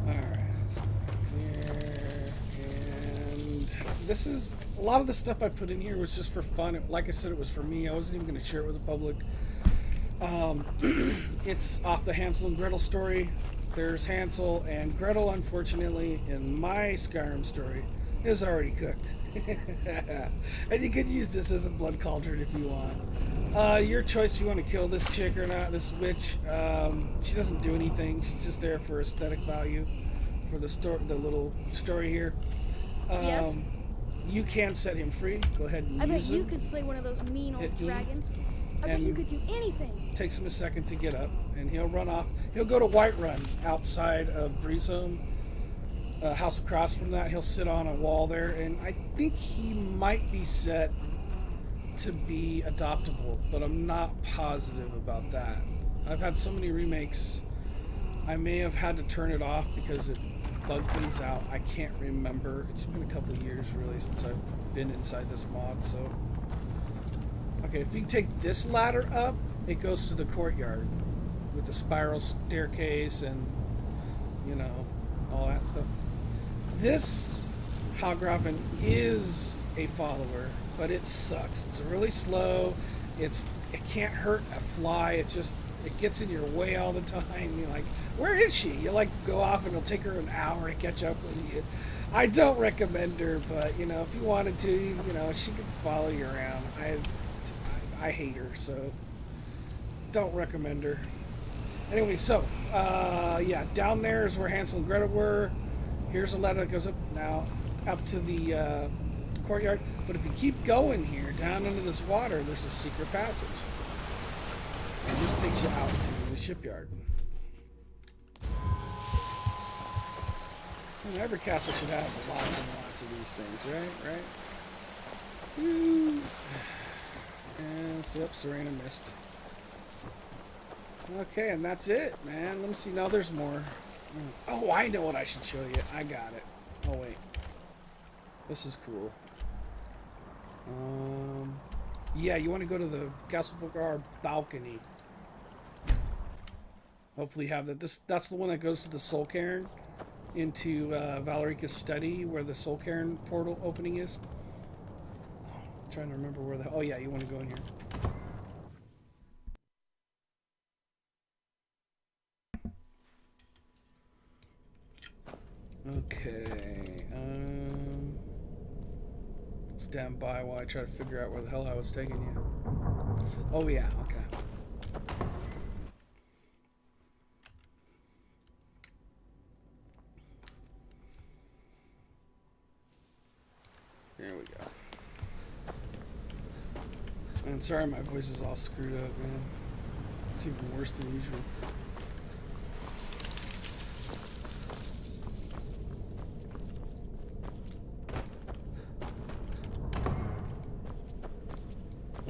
Alright, let's go here. And this is, a lot of the stuff I put in here was just for fun. Like I said, it was for me. I wasn't even going to share it with the public. It's off the Hansel and Gretel story. There's Hansel, and Gretel, unfortunately, in my Skyrim story, is already cooked. And you could use this as a blood cauldron if you want. Your choice if you want to kill this chick or not, this witch. She doesn't do anything. She's just there for aesthetic value for the little story here. Yes. you can set him free. Go ahead and I bet use you him. could slay one of those mean old Hit E, dragons. I bet you and could do anything. takes him a second to get up, and he'll run off. He'll go to Whiterun outside of Breezehome. House across from that, he'll sit on a wall there, and I think he might be set to be adoptable, but I'm not positive about that. I've had so many remakes, I may have had to turn it off because it bugged things out. I can't remember. It's been a couple of years really since I've been inside this mod, so. Okay, if you take this ladder up, it goes to the courtyard with the spiral staircase and, you know, all that stuff. This Haugraven is a follower, but it sucks. It's really slow. It can't hurt a fly. It gets in your way all the time. You're like, where is she? You like go off and it'll take her an hour to catch up with you. I don't recommend her, but you know, if you wanted to, you know, she could follow you around. I hate her, so don't recommend her. Anyway, so yeah, down there is where Hansel and Gretel were. Here's a ladder that goes up now, up to the courtyard. But if you keep going here, down into this water, there's a secret passage. And this takes you out to the shipyard. And every castle should have lots and lots of these things, right? Right? Woo. And so, yep, Serena missed. Okay, and that's it, man. Let me see. Now there's more. Oh, I know what I should show you. I got it. Oh, wait. This is cool. Yeah, you want to go to the Castle Volkihar balcony. Hopefully you have that. That's the one that goes to the Soul Cairn into Valerica's study where the Soul Cairn portal opening is. I'm trying to remember where the... Oh, yeah, you want to go in here. Okay, stand by while I try to figure out where the hell I was taking you. Oh yeah, okay. There we go. And sorry my voice is all screwed up, man. It's even worse than usual.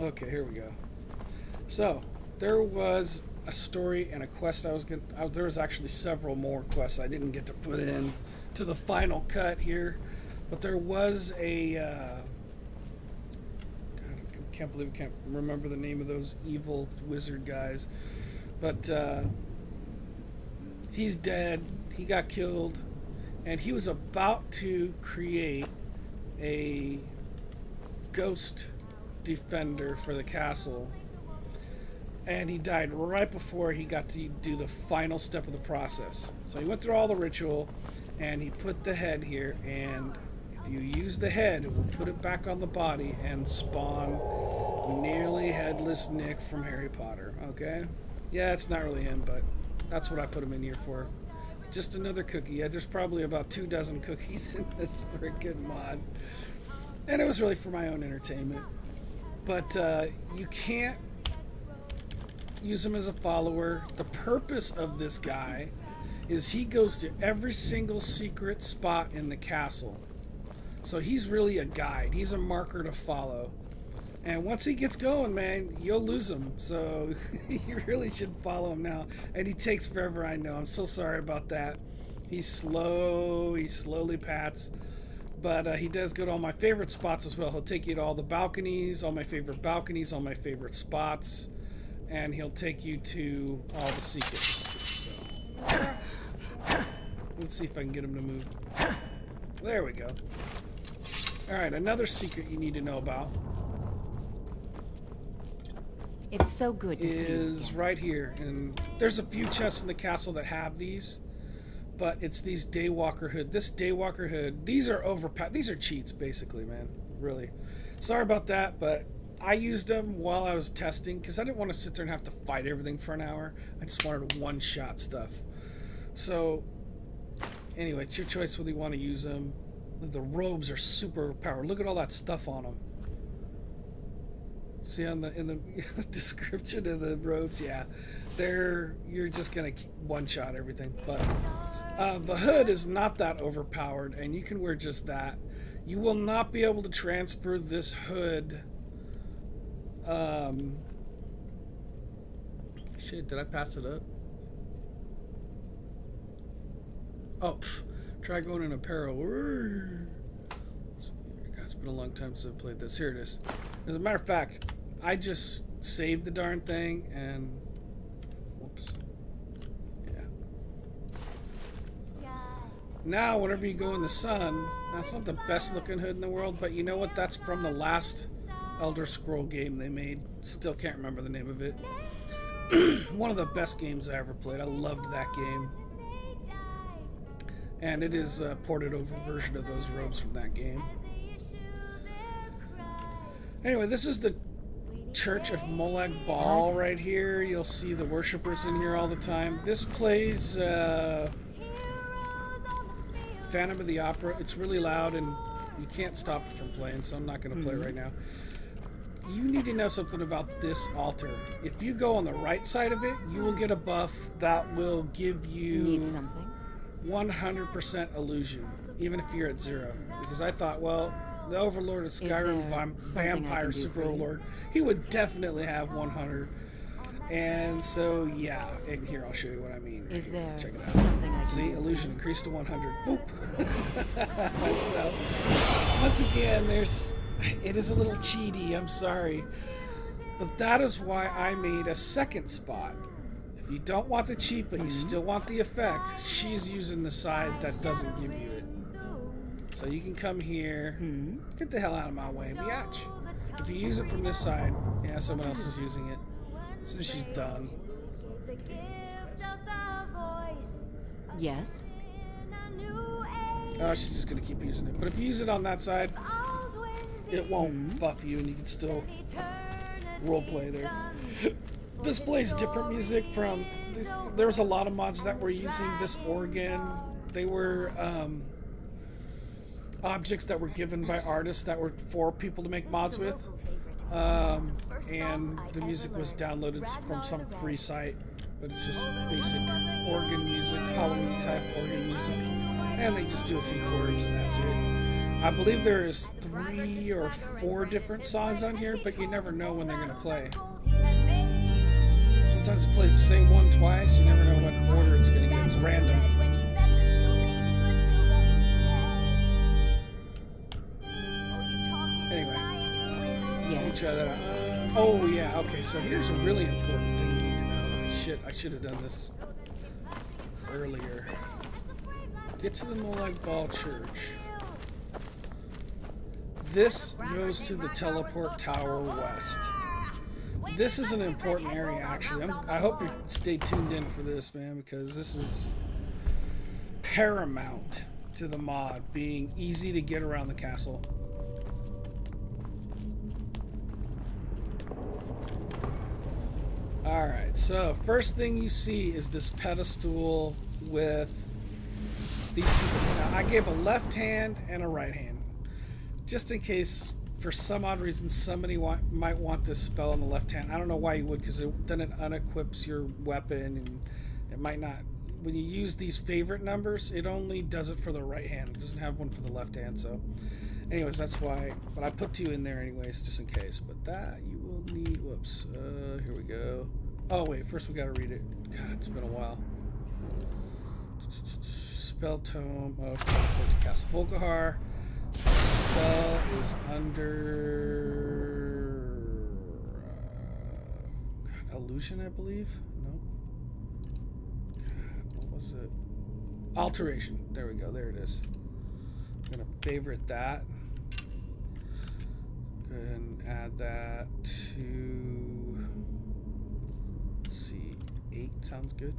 Okay, here we go. So, there was a story and a quest I was going to... there was actually several more quests I didn't get to put in to the final cut here. But there was a... God, I can't believe I can't remember the name of those evil wizard guys. But he's dead. He got killed. And he was about to create a ghost defender for the castle, and he died right before he got to do the final step of the process. So he went through all the ritual and he put the head here, and if you use the head it will put it back on the body and spawn nearly headless Nick from Harry Potter. Okay, yeah, it's not really him, but that's what I put him in here for. Just another cookie. Yeah, there's probably about 24 cookies in this freaking mod, and it was really for my own entertainment. But you can't use him as a follower. The purpose of this guy is he goes to every single secret spot in the castle. So he's really a guide. He's a marker to follow. And once he gets going, man, you'll lose him. So you really should follow him now. And he takes forever, I know. I'm so sorry about that. He's slow. He slowly pats. But he does go to all my favorite spots as well. He'll take you to all the balconies, all my favorite balconies, all my favorite spots. And he'll take you to all the secrets. So. Let's see if I can get him to move. There we go. Alright, another secret you need to know about. It's so good to see you is right here. And there's a few chests in the castle that have these. But it's these Daywalker hood. This Daywalker hood, these are overpowered. These are cheats, basically, man. Really. Sorry about that, but I used them while I was testing because I didn't want to sit there and have to fight everything for an hour. I just wanted one-shot stuff. So, anyway, it's your choice whether you want to use them. The robes are super powered. Look at all that stuff on them. See in the description of the robes, yeah, you're just gonna one-shot everything. But the hood is not that overpowered, and you can wear just that. You will not be able to transfer this hood. Shit, did I pass it up? Oh, try going in apparel. God, it's been a long time since I've played this. Here it is. As a matter of fact, I just saved the darn thing and whoops. Yeah. Now, whenever you go in the sun, that's not the best looking hood in the world, but you know what? That's from the last Elder Scroll game they made. Still can't remember the name of it. One of the best games I ever played. I loved that game. And it is a ported over version of those robes from that game. Anyway, this is the Church of Molag Bal right here. You'll see the worshippers in here all the time. This plays Phantom of the Opera. It's really loud and you can't stop it from playing, so I'm not going to play right now. You need to know something about this altar. If you go on the right side of it, you will get a buff that will give you Need something? 100% illusion, even if you're at 0. Because I thought, well, the Overlord of Skyrim Vampire Super Overlord, he would definitely have 100. And so, yeah, and here I'll show you what I mean. Is there Check it out. something I can See, do? illusion increased to 100. Boop. So, once again, it is a little cheaty, I'm sorry. But that is why I made a second spot. If you don't want the cheat, but you still want the effect, she's using the side that doesn't give you it. So you can come here. Get the hell out of my way, biatch. If you use it from this side, yeah, someone else is using it. As soon as she's done. Yes? Oh, she's just going to keep using it. But if you use it on that side, it won't buff you, and you can still roleplay there. This plays different music from... There was a lot of mods that were using this organ. They were objects that were given by artists that were for people to make mods with. And the music was downloaded from some free site. But it's just basic organ music, Halloween type organ music. And they just do a few chords and that's it. I believe there is 3 or 4 different songs on here, but you never know when they're going to play. Sometimes it plays the same one twice, you never know what order it's going to get. It's random. Anyway, let me try that out. Oh yeah, okay, so here's a really important thing you need to know. Shit, I should have done this earlier. Get to the Molag Bal Church. This goes to the Teleport Tower West. This is an important area, actually. I hope you stay tuned in for this, man, because this is paramount to the mod, being easy to get around the castle. Alright, so first thing you see is this pedestal with these two things. Now, I gave a left hand and a right hand. Just in case, for some odd reason, somebody might want this spell on the left hand. I don't know why you would, because then it unequips your weapon, and it might not. When you use these favorite numbers, it only does it for the right hand. It doesn't have one for the left hand, so... Anyways, that's why... But I put 2 in there anyways, just in case. But that you will need... Whoops. Here we go. Oh, wait. First we gotta read it. God, it's been a while. Spell tome of Castle Volkihar. Spell is under illusion, I believe. No. God, what was it? Alteration. There we go. There it is. I'm gonna favorite that. Go ahead and add that to. Let's see, 8 sounds good.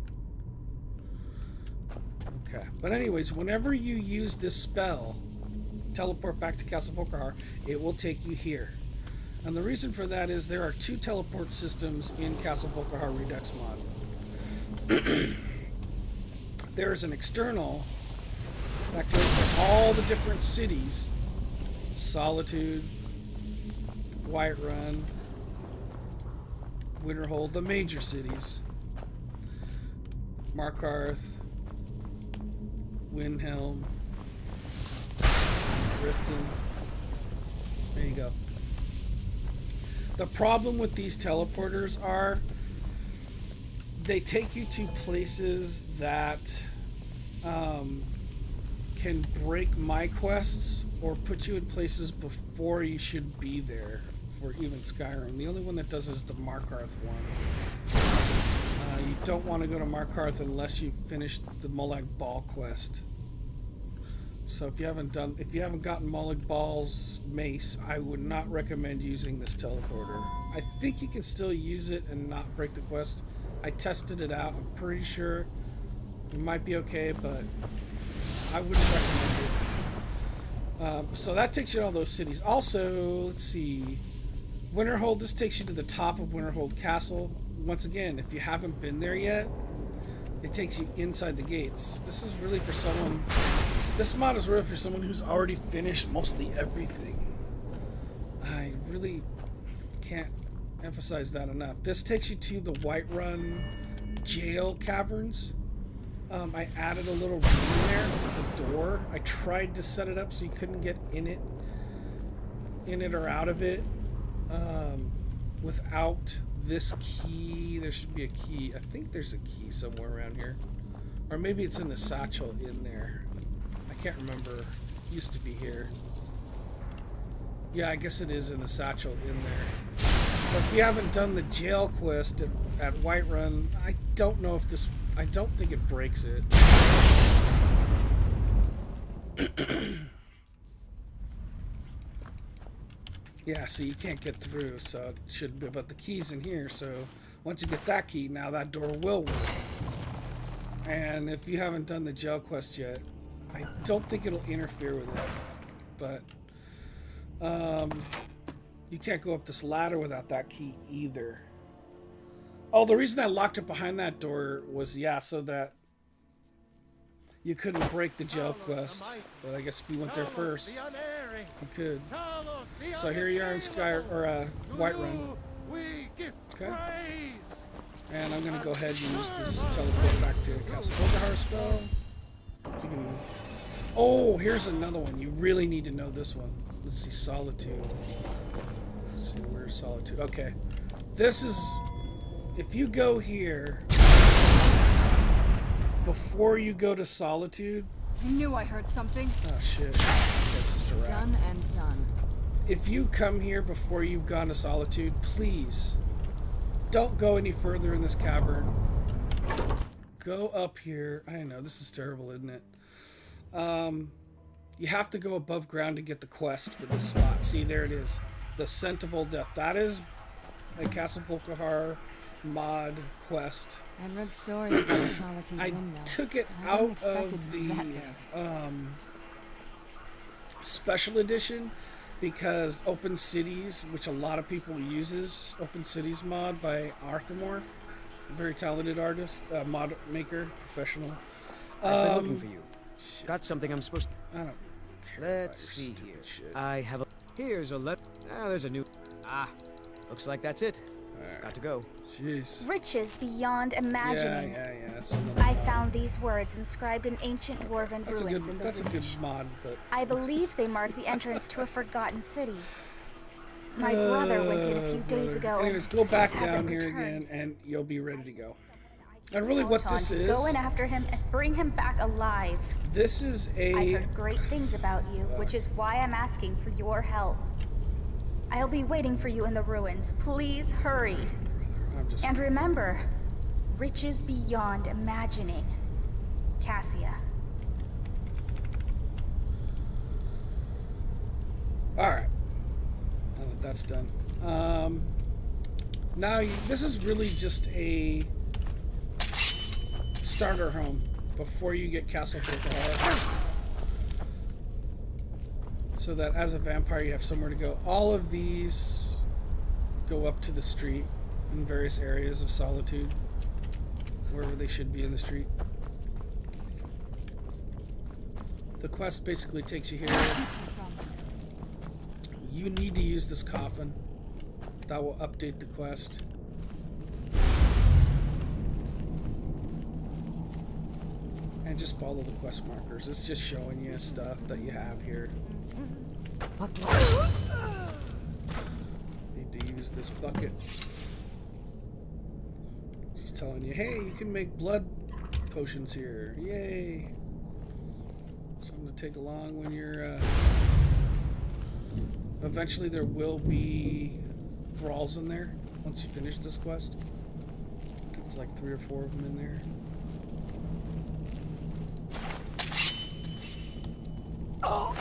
Okay, but anyways, whenever you use this spell, teleport back to Castle Volkihar, it will take you here. And the reason for that is there are 2 teleport systems in Castle Volkihar Redux mod. There is an external That goes to all the different cities. Solitude, Whiterun, Winterhold, the major cities. Markarth, Windhelm, Riften. There you go. The problem with these teleporters are they take you to places that can break my quests or put you in places before you should be there for even Skyrim. The only one that does it is the Markarth one. You don't want to go to Markarth unless you've finished the Molag Bal quest. So if you haven't gotten Molag Bal's mace, I would not recommend using this teleporter. I think you can still use it and not break the quest. I tested it out. I'm pretty sure it might be okay, but I wouldn't recommend it. So that takes you to all those cities. Also, let's see. Winterhold, this takes you to the top of Winterhold Castle. Once again, if you haven't been there yet, it takes you inside the gates. This is really for someone... This mod is really for someone who's already finished mostly everything. I really can't emphasize that enough. This takes you to the Whiterun jail caverns. I added a little room there with a door. I tried to set it up so you couldn't get in it or out of it without this key. There should be a key. I think there's a key somewhere around here. Or maybe it's in the satchel in there. I can't remember. It used to be here. Yeah, I guess it is in the satchel in there. But if you haven't done the jail quest at Whiterun, I don't know if this... I don't think it breaks it. Yeah, so you can't get through, so it should be... But the key's in here, so once you get that key, now that door will work. And if you haven't done the jail quest yet, I don't think it'll interfere with it. But you can't go up this ladder without that key either. Oh, the reason I locked it behind that door was, yeah, so that you couldn't break the jail quest. But I guess if you went there first, you could. So here you are in Whiterun. Okay. And I'm gonna go ahead and use this teleport back to Castle Volkihar spell. You can... Oh, here's another one. You really need to know this one. Let's see, Solitude. Let's see, where's Solitude? Okay. This is... If you go here, before you go to Solitude... I knew I heard something. Oh, shit. That's just a rat. Done and done. If you come here before you've gone to Solitude, please... Don't go any further in this cavern. Go up here. I know, this is terrible, isn't it? You have to go above ground to get the quest for this spot. See, there it is. The Scent of Old Death. That is a Castle Volkihar mod quest. I've read stories about the Solitude I windmill. took it I didn't out expect it of to be that the big. special edition because Open Cities, which a lot of people uses, Open Cities mod by Arthurmore, a very talented artist, mod maker, professional. I've been looking for you. Shit. Got something I'm supposed to... I don't care. Let's see here. I have a... Here's a letter. Ah, there's a new... Ah, looks like that's it. Right. Got to go. Jeez. Riches beyond imagining. Yeah. That's another I mod. found these words inscribed in ancient dwarven That's ruins in the That's a good Reach. mod, but I believe they mark the entrance to a forgotten city. My brother went in a few days ago. Anyways, go back and hasn't down here returned. again, and you'll be ready to go. And really, what Count this on is, Go in after him and bring him back alive. this is I a. heard great things about you, which is why I'm asking for your help. I'll be waiting for you in the ruins. Please hurry. And remember, riches beyond imagining. Cassia. All right. Now that that's done, now this is really just a starter home before you get Castle Volkihar, so that as a vampire you have somewhere to go. All of these go up to the street in various areas of Solitude, wherever they should be in the street. The quest basically takes you here. You need to use this coffin. That will update the quest. And just follow the quest markers. It's just showing you stuff that you have here. Need to use this bucket. Just telling you, hey, you can make blood potions here. Yay! Something to take along when you're. Eventually, there will be thralls in there once you finish this quest. I think it's like 3 or 4 of them in there. Oh.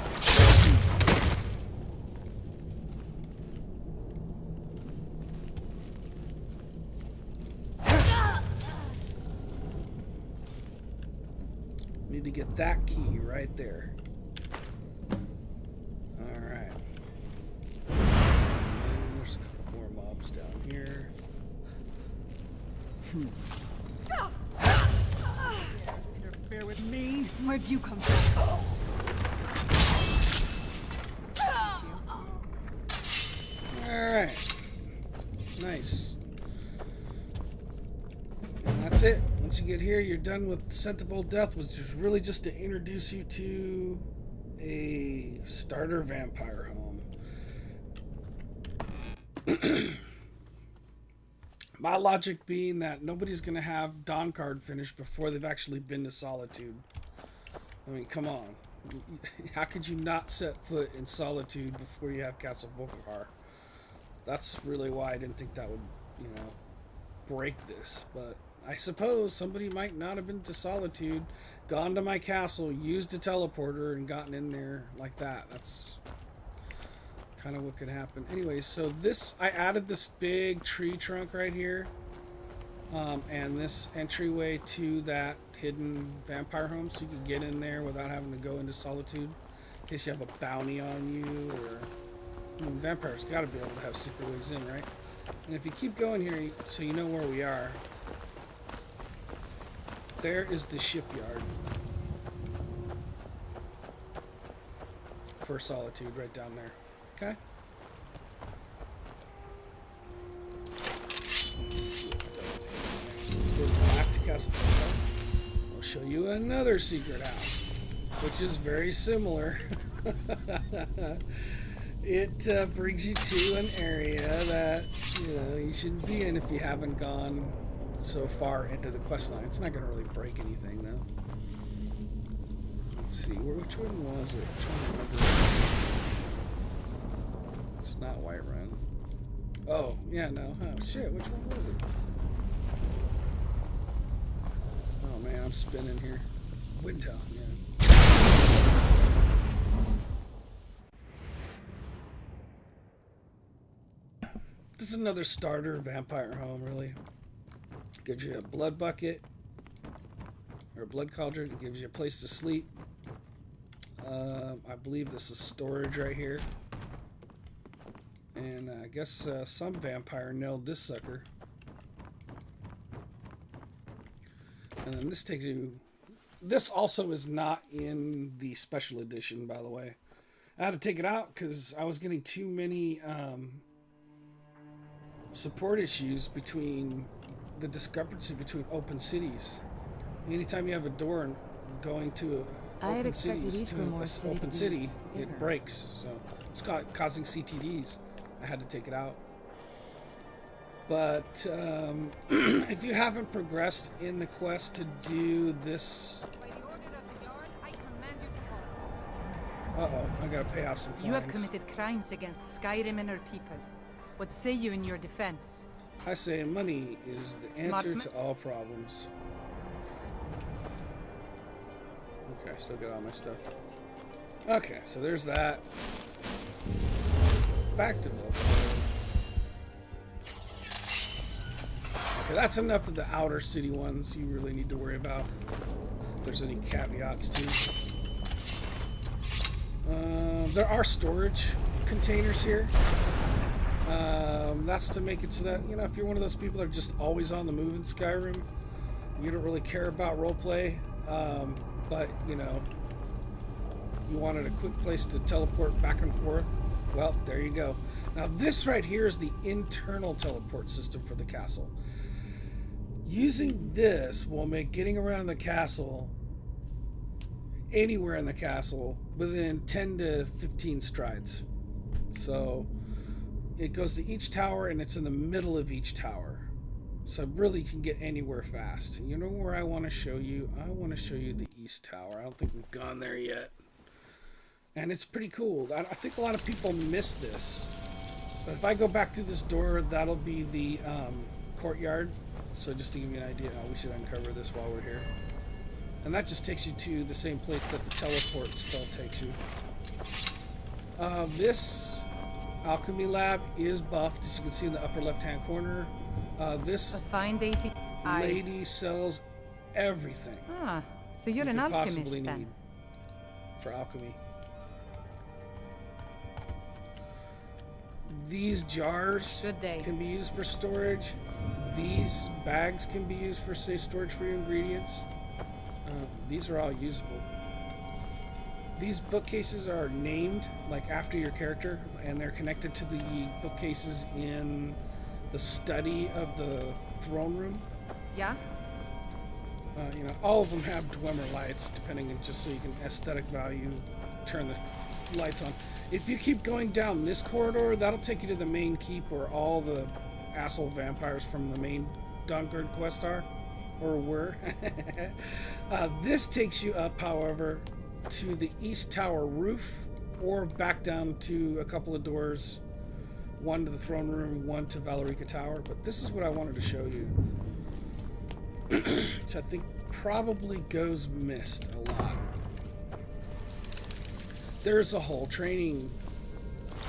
Need to get that key right there. Alright. There's a couple more mobs down here. Interfere with me? Where'd you come from? Alright. Nice. And that's it. Once you get here, you're done with Scent of Old Death, which is really just to introduce you to a starter vampire home. My logic being that nobody's going to have Dawnguard finished before they've actually been to Solitude. I mean, come on. How could you not set foot in Solitude before you have Castle Volkihar? That's really why I didn't think that would, you know, break this. But I suppose somebody might not have been to Solitude, gone to my castle, used a teleporter, and gotten in there like that. That's kind of what could happen. Anyways, so this, I added this big tree trunk right here. And this entryway to that hidden vampire home, so you can get in there without having to go into Solitude. In case you have a bounty on you, or... I mean, vampires got to be able to have secret ways in, right? And if you keep going here, so you know where we are, there is the shipyard for Solitude right down there. Okay? Let's go back to Castle Volkihar. I'll show you another secret house, which is very similar. It brings you to an area that, you know, you shouldn't be in if you haven't gone so far into the quest line. It's not going to really break anything, though. Let's see, which one was it? I'm trying to remember. It's not Whiterun. Oh, yeah, no. Oh, shit, which one was it? Oh, man, I'm spinning here. Winterhold, yeah. This is another starter vampire home, really. Gives you a blood bucket or a blood cauldron. It gives you a place to sleep. I believe this is storage right here. And I guess some vampire nailed this sucker. And then this takes you... This also is not in the special edition, by the way. I had to take it out because I was getting too many... support issues between the discrepancy between open cities. Anytime you have a door and going to an open city, it breaks. So it's causing CTDs. I had to take it out. But if you haven't progressed in the quest to do this... Uh-oh, I gotta pay off some fines. You have committed crimes against Skyrim and her people. What say you in your defense? I say money is the answer to all problems. Okay, I still got all my stuff. Okay, so there's that. Back to Volkihar. Okay, that's enough of the outer city ones you really need to worry about. If there's any caveats too. There are storage containers here. That's to make it so that, you know, if you're one of those people that are just always on the move in Skyrim, you don't really care about roleplay, but, you know, you wanted a quick place to teleport back and forth, well, there you go. Now this right here is the internal teleport system for the castle. Using this will make getting around the castle, anywhere in the castle, within 10 to 15 strides. So it goes to each tower and it's in the middle of each tower. So really can get anywhere fast. You know where I want to show you? I want to show you the East Tower. I don't think we've gone there yet. And it's pretty cool. I think a lot of people miss this. But if I go back through this door, that'll be the courtyard. So just to give you an idea, we should uncover this while we're here. And that just takes you to the same place that the teleport spell takes you. This alchemy lab is buffed, as you can see in the upper left-hand corner. This lady sells everything. Ah, so you're an alchemist then. Need for alchemy. These jars can be used for storage. These bags can be used for, say, storage for your ingredients. These are all usable. These bookcases are named like after your character, and they're connected to the bookcases in the study of the throne room. Yeah. You know, all of them have Dwemer lights, depending on just so you can aesthetic value, turn the lights on. If you keep going down this corridor, that'll take you to the main keep where all the asshole vampires from the main Dawnguard quest are, or were. This takes you up, however, to the East Tower roof, or back down to a couple of doors, one to the throne room, one to Valerica Tower. But this is what I wanted to show you. Which I think probably goes missed a lot. There's a whole training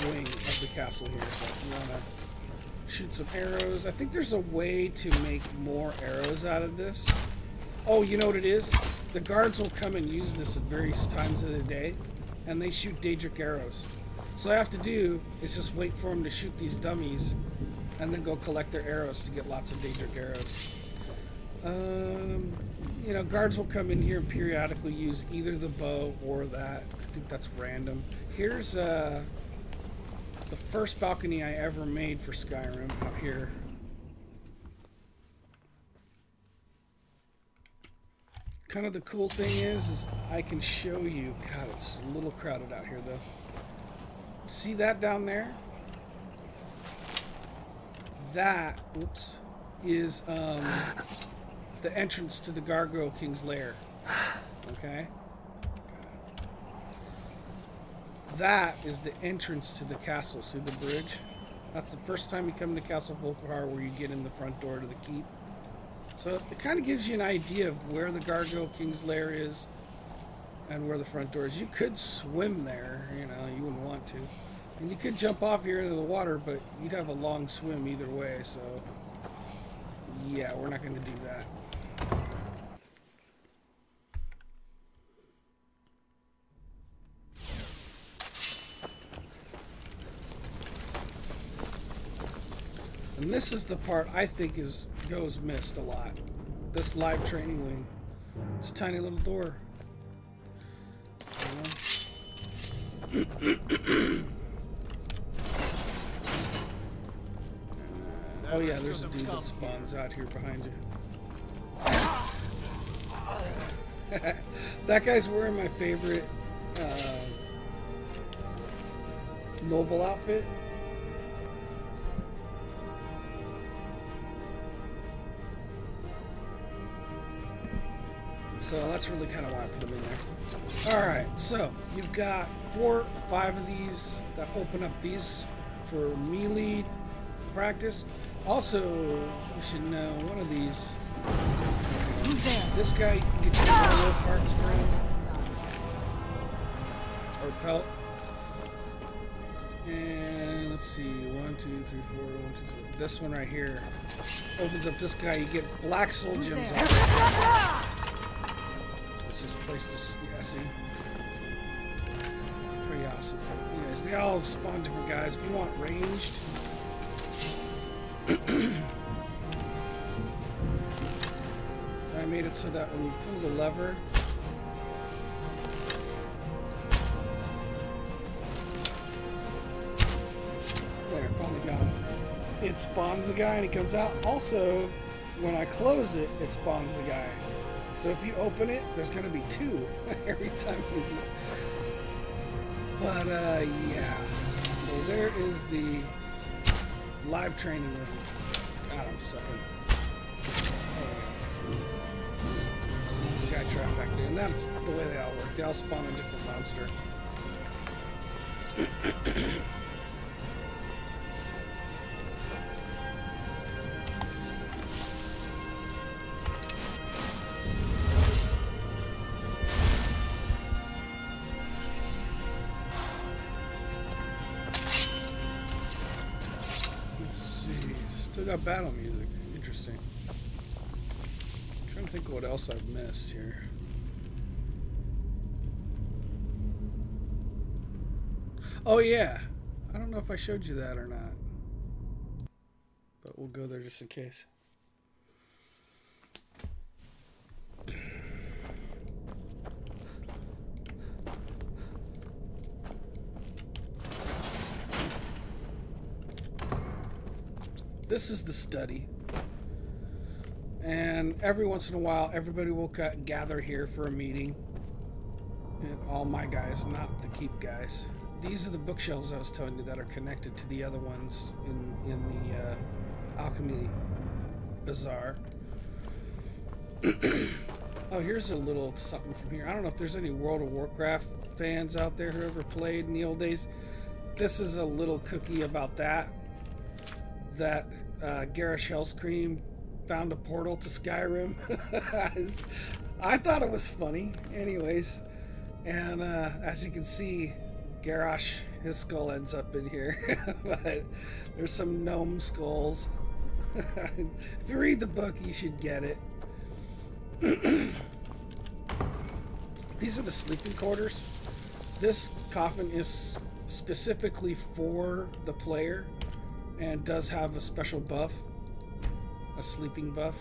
wing of the castle here, so if you want to shoot some arrows. I think there's a way to make more arrows out of this. Oh, you know what it is? The guards will come and use this at various times of the day, and they shoot Daedric arrows. So all I have to do is just wait for them to shoot these dummies, and then go collect their arrows to get lots of Daedric arrows. You know, guards will come in here and periodically use either the bow or that. I think that's random. Here's the first balcony I ever made for Skyrim out here. Kind of the cool thing is I can show you. God, it's a little crowded out here though. See that down there? That, oops, is the entrance to the Gargoyle King's lair. Okay? That is the entrance to the castle. See the bridge? That's the first time you come to Castle Volkihar where you get in the front door to the keep. So it kind of gives you an idea of where the Gargoyle King's lair is and where the front door is. You could swim there, you know, you wouldn't want to. And you could jump off here into the water, but you'd have a long swim either way, so yeah, we're not going to do that. And this is the part I think goes missed a lot. This live training wing. It's a tiny little door. Oh yeah, there's a dude that spawns out here behind you. That guy's wearing my favorite noble outfit. So that's really kind of why I put them in there. Alright, so you've got 4 or 5 of these that open up these for melee practice. Also, you should know one of these. This guy, you can get your wolf hearts from. Or pelt. And let's see, 1, 2, 3, 4, 1, 2, 3. This one right here opens up this guy. You get black soul gems off it. This place to, yeah, see? Pretty awesome. Anyways, they all spawn different guys. If you want ranged, I made it so that when you pull the lever, There, finally got him. It spawns a guy and he comes out. Also, when I close it, it spawns a guy. So if you open it, there's going to be 2 every time you use it. But, yeah. So there is the live training of him. God, I'm sucking. The guy trapped back there. And that's the way they all work. They all spawn a different monster. Still got battle music. Interesting. I'm trying to think of what else I've missed here. Oh yeah. I don't know if I showed you that or not. But we'll go there just in case. This is the study, and every once in a while everybody will gather here for a meeting, and all my guys, not the keep guys. These are the bookshelves I was telling you that are connected to the other ones in the alchemy bazaar. Oh, here's a little something from here. I don't know if there's any World of Warcraft fans out there who ever played in the old days. This is a little cookie about that Garrosh Hellscream found a portal to Skyrim. I thought it was funny. Anyways, and as you can see, Garrosh, his skull ends up in here. But there's some gnome skulls. If you read the book, you should get it. These are the sleeping quarters. This coffin is specifically for the player and does have a special buff, a sleeping buff.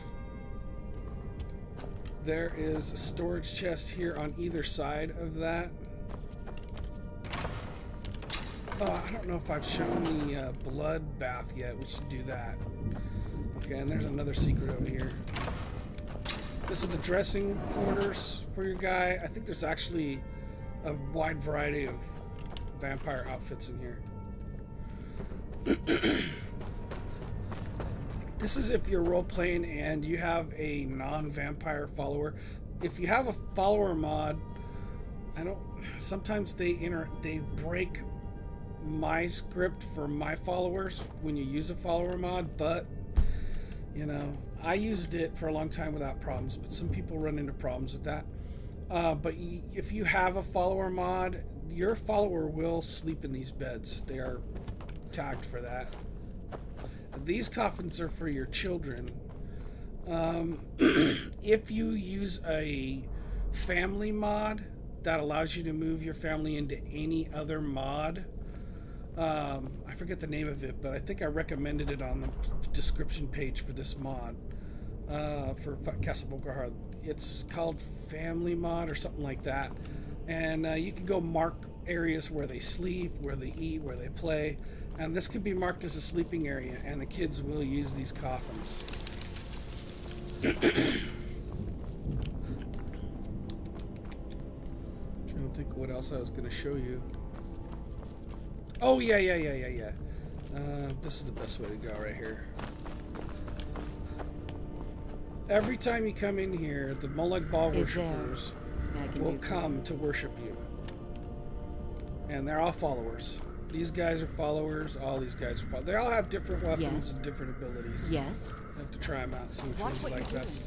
There is a storage chest here on either side of that. Oh, I don't know if I've shown the blood bath yet. We should do that. Okay, and there's another secret over here. This is the dressing quarters for your guy. I think there's actually a wide variety of vampire outfits in here. This is if you're role-playing and you have a non-vampire follower. If you have a follower mod, sometimes they break my script for my followers when you use a follower mod, but you know, I used it for a long time without problems, but some people run into problems with that. But if you have a follower mod, your follower will sleep in these beds. They are tagged for that. These coffins are for your children. If you use a family mod that allows you to move your family into any other mod, I forget the name of it, but I think I recommended it on the description page for this mod, for Castle Volkihar. It's called Family Mod or something like that. And you can go mark areas where they sleep, where they eat, where they play. And this could be marked as a sleeping area, and the kids will use these coffins. Trying to think what else I was going to show you. Oh, yeah. This is the best way to go right here. Every time you come in here, the Molag Bal worshippers will come to worship you. And they're all followers. These guys are followers. All these guys are followers. They all have different weapons and different abilities. Yes. You have to try them out and see which ones you like best.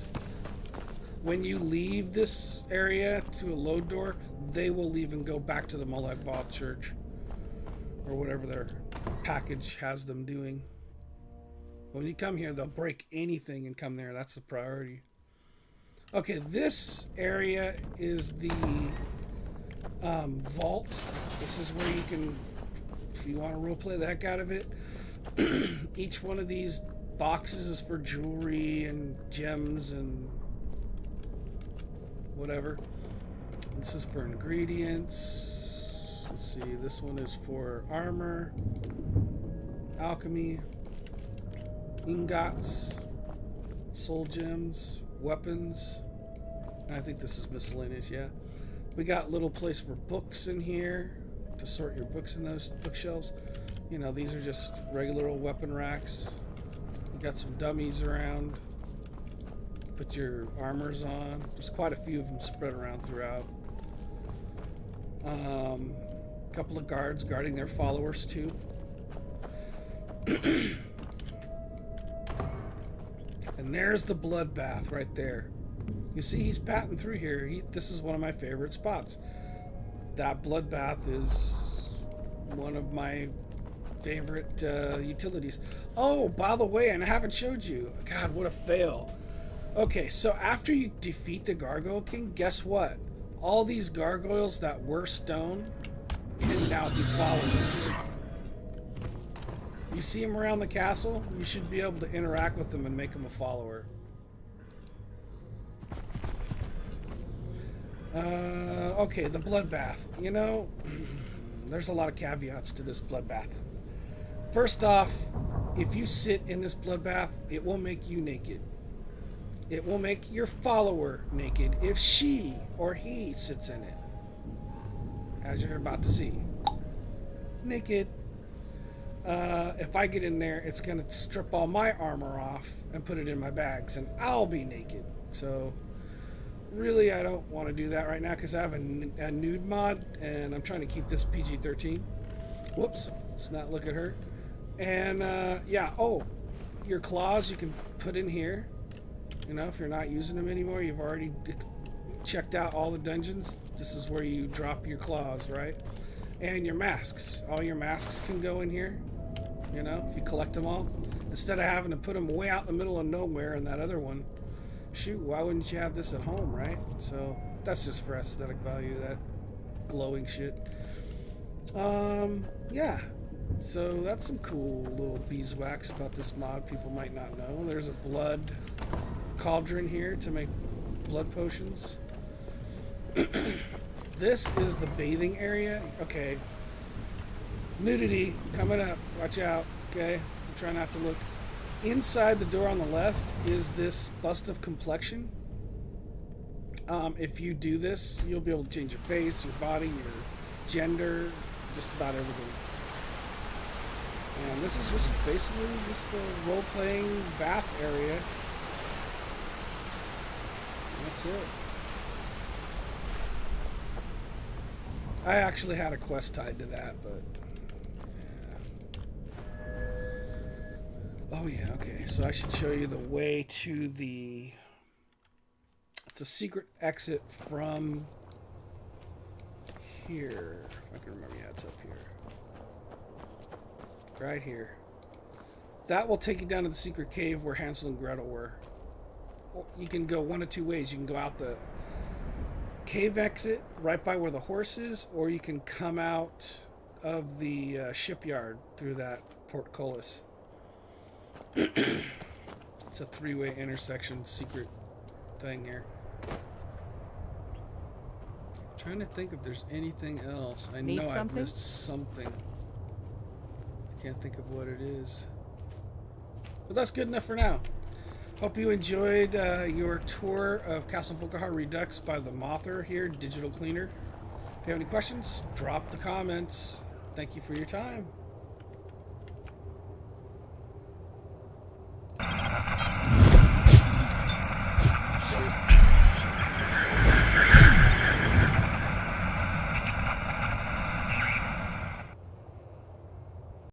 When you leave this area to a load door, they will leave and go back to the Molag Bal church. Or whatever their package has them doing. When you come here, they'll break anything and come there. That's the priority. Okay, this area is the vault. This is where you can, if you want to roleplay the heck out of it, each one of these boxes is for jewelry and gems and whatever. This is for ingredients. Let's see, this one is for armor. alchemy, ingots, soul gems, weapons. I think this is miscellaneous, yeah. We got little place for books in here to sort your books in those bookshelves. You know, these are just regular old weapon racks. We got some dummies around. Put your armors on. There's quite a few of them spread around throughout. A couple of guards guarding their followers too. And there's the bloodbath right there. You see, he's patting through here. This is one of my favorite spots. That bloodbath is one of my favorite utilities. Oh, by the way, and I haven't showed you. God, what a fail. Okay, so after you defeat the Gargoyle King, guess what? All these gargoyles that were stone can now be followers. You see them around the castle, you should be able to interact with them and make them a follower. Okay, the bloodbath. You know, there's a lot of caveats to this bloodbath. First off, if you sit in this bloodbath, it will make you naked. It will make your follower naked if she or he sits in it. As you're about to see. Naked. If I get in there, it's going to strip all my armor off and put it in my bags, and I'll be naked. So, really, I don't want to do that right now because I have a nude mod, and I'm trying to keep this PG-13. Whoops. Let's not look at her. And, yeah, oh, your claws you can put in here. You know, if you're not using them anymore, you've already checked out all the dungeons. This is where you drop your claws, right? And your masks. All your masks can go in here. You know, if you collect them all. Instead of having to put them way out in the middle of nowhere in that other one. Shoot, why wouldn't you have this at home, right? So, that's just for aesthetic value, that glowing shit. Yeah. So, that's some cool little beeswax about this mod people might not know. There's a blood cauldron here to make blood potions. This is the bathing area. Okay. Nudity coming up. Watch out. Okay. Try not to look. Inside the door on the left is this bust of complexion. If you do this, you'll be able to change your face, your body, your gender, just about everything. And this is just basically just a role-playing bath area. That's it. I actually had a quest tied to that, but yeah. Oh yeah, okay. So I should show you the way to the... It's a secret exit from here. If I can remember, yeah, it's up here. Right here. That will take you down to the secret cave where Hansel and Gretel were. You can go one of two ways. You can go out the cave exit right by where the horse is, or you can come out of the shipyard through that portcullis. It's a three-way intersection secret thing here. I'm trying to think if there's anything else. I know I've missed something. I can't think of what it is. But that's good enough for now. Hope you enjoyed your tour of Castle Volkihar Redux by the Mother here, DiGiTaLCLeaNeR. If you have any questions, drop the comments. Thank you for your time.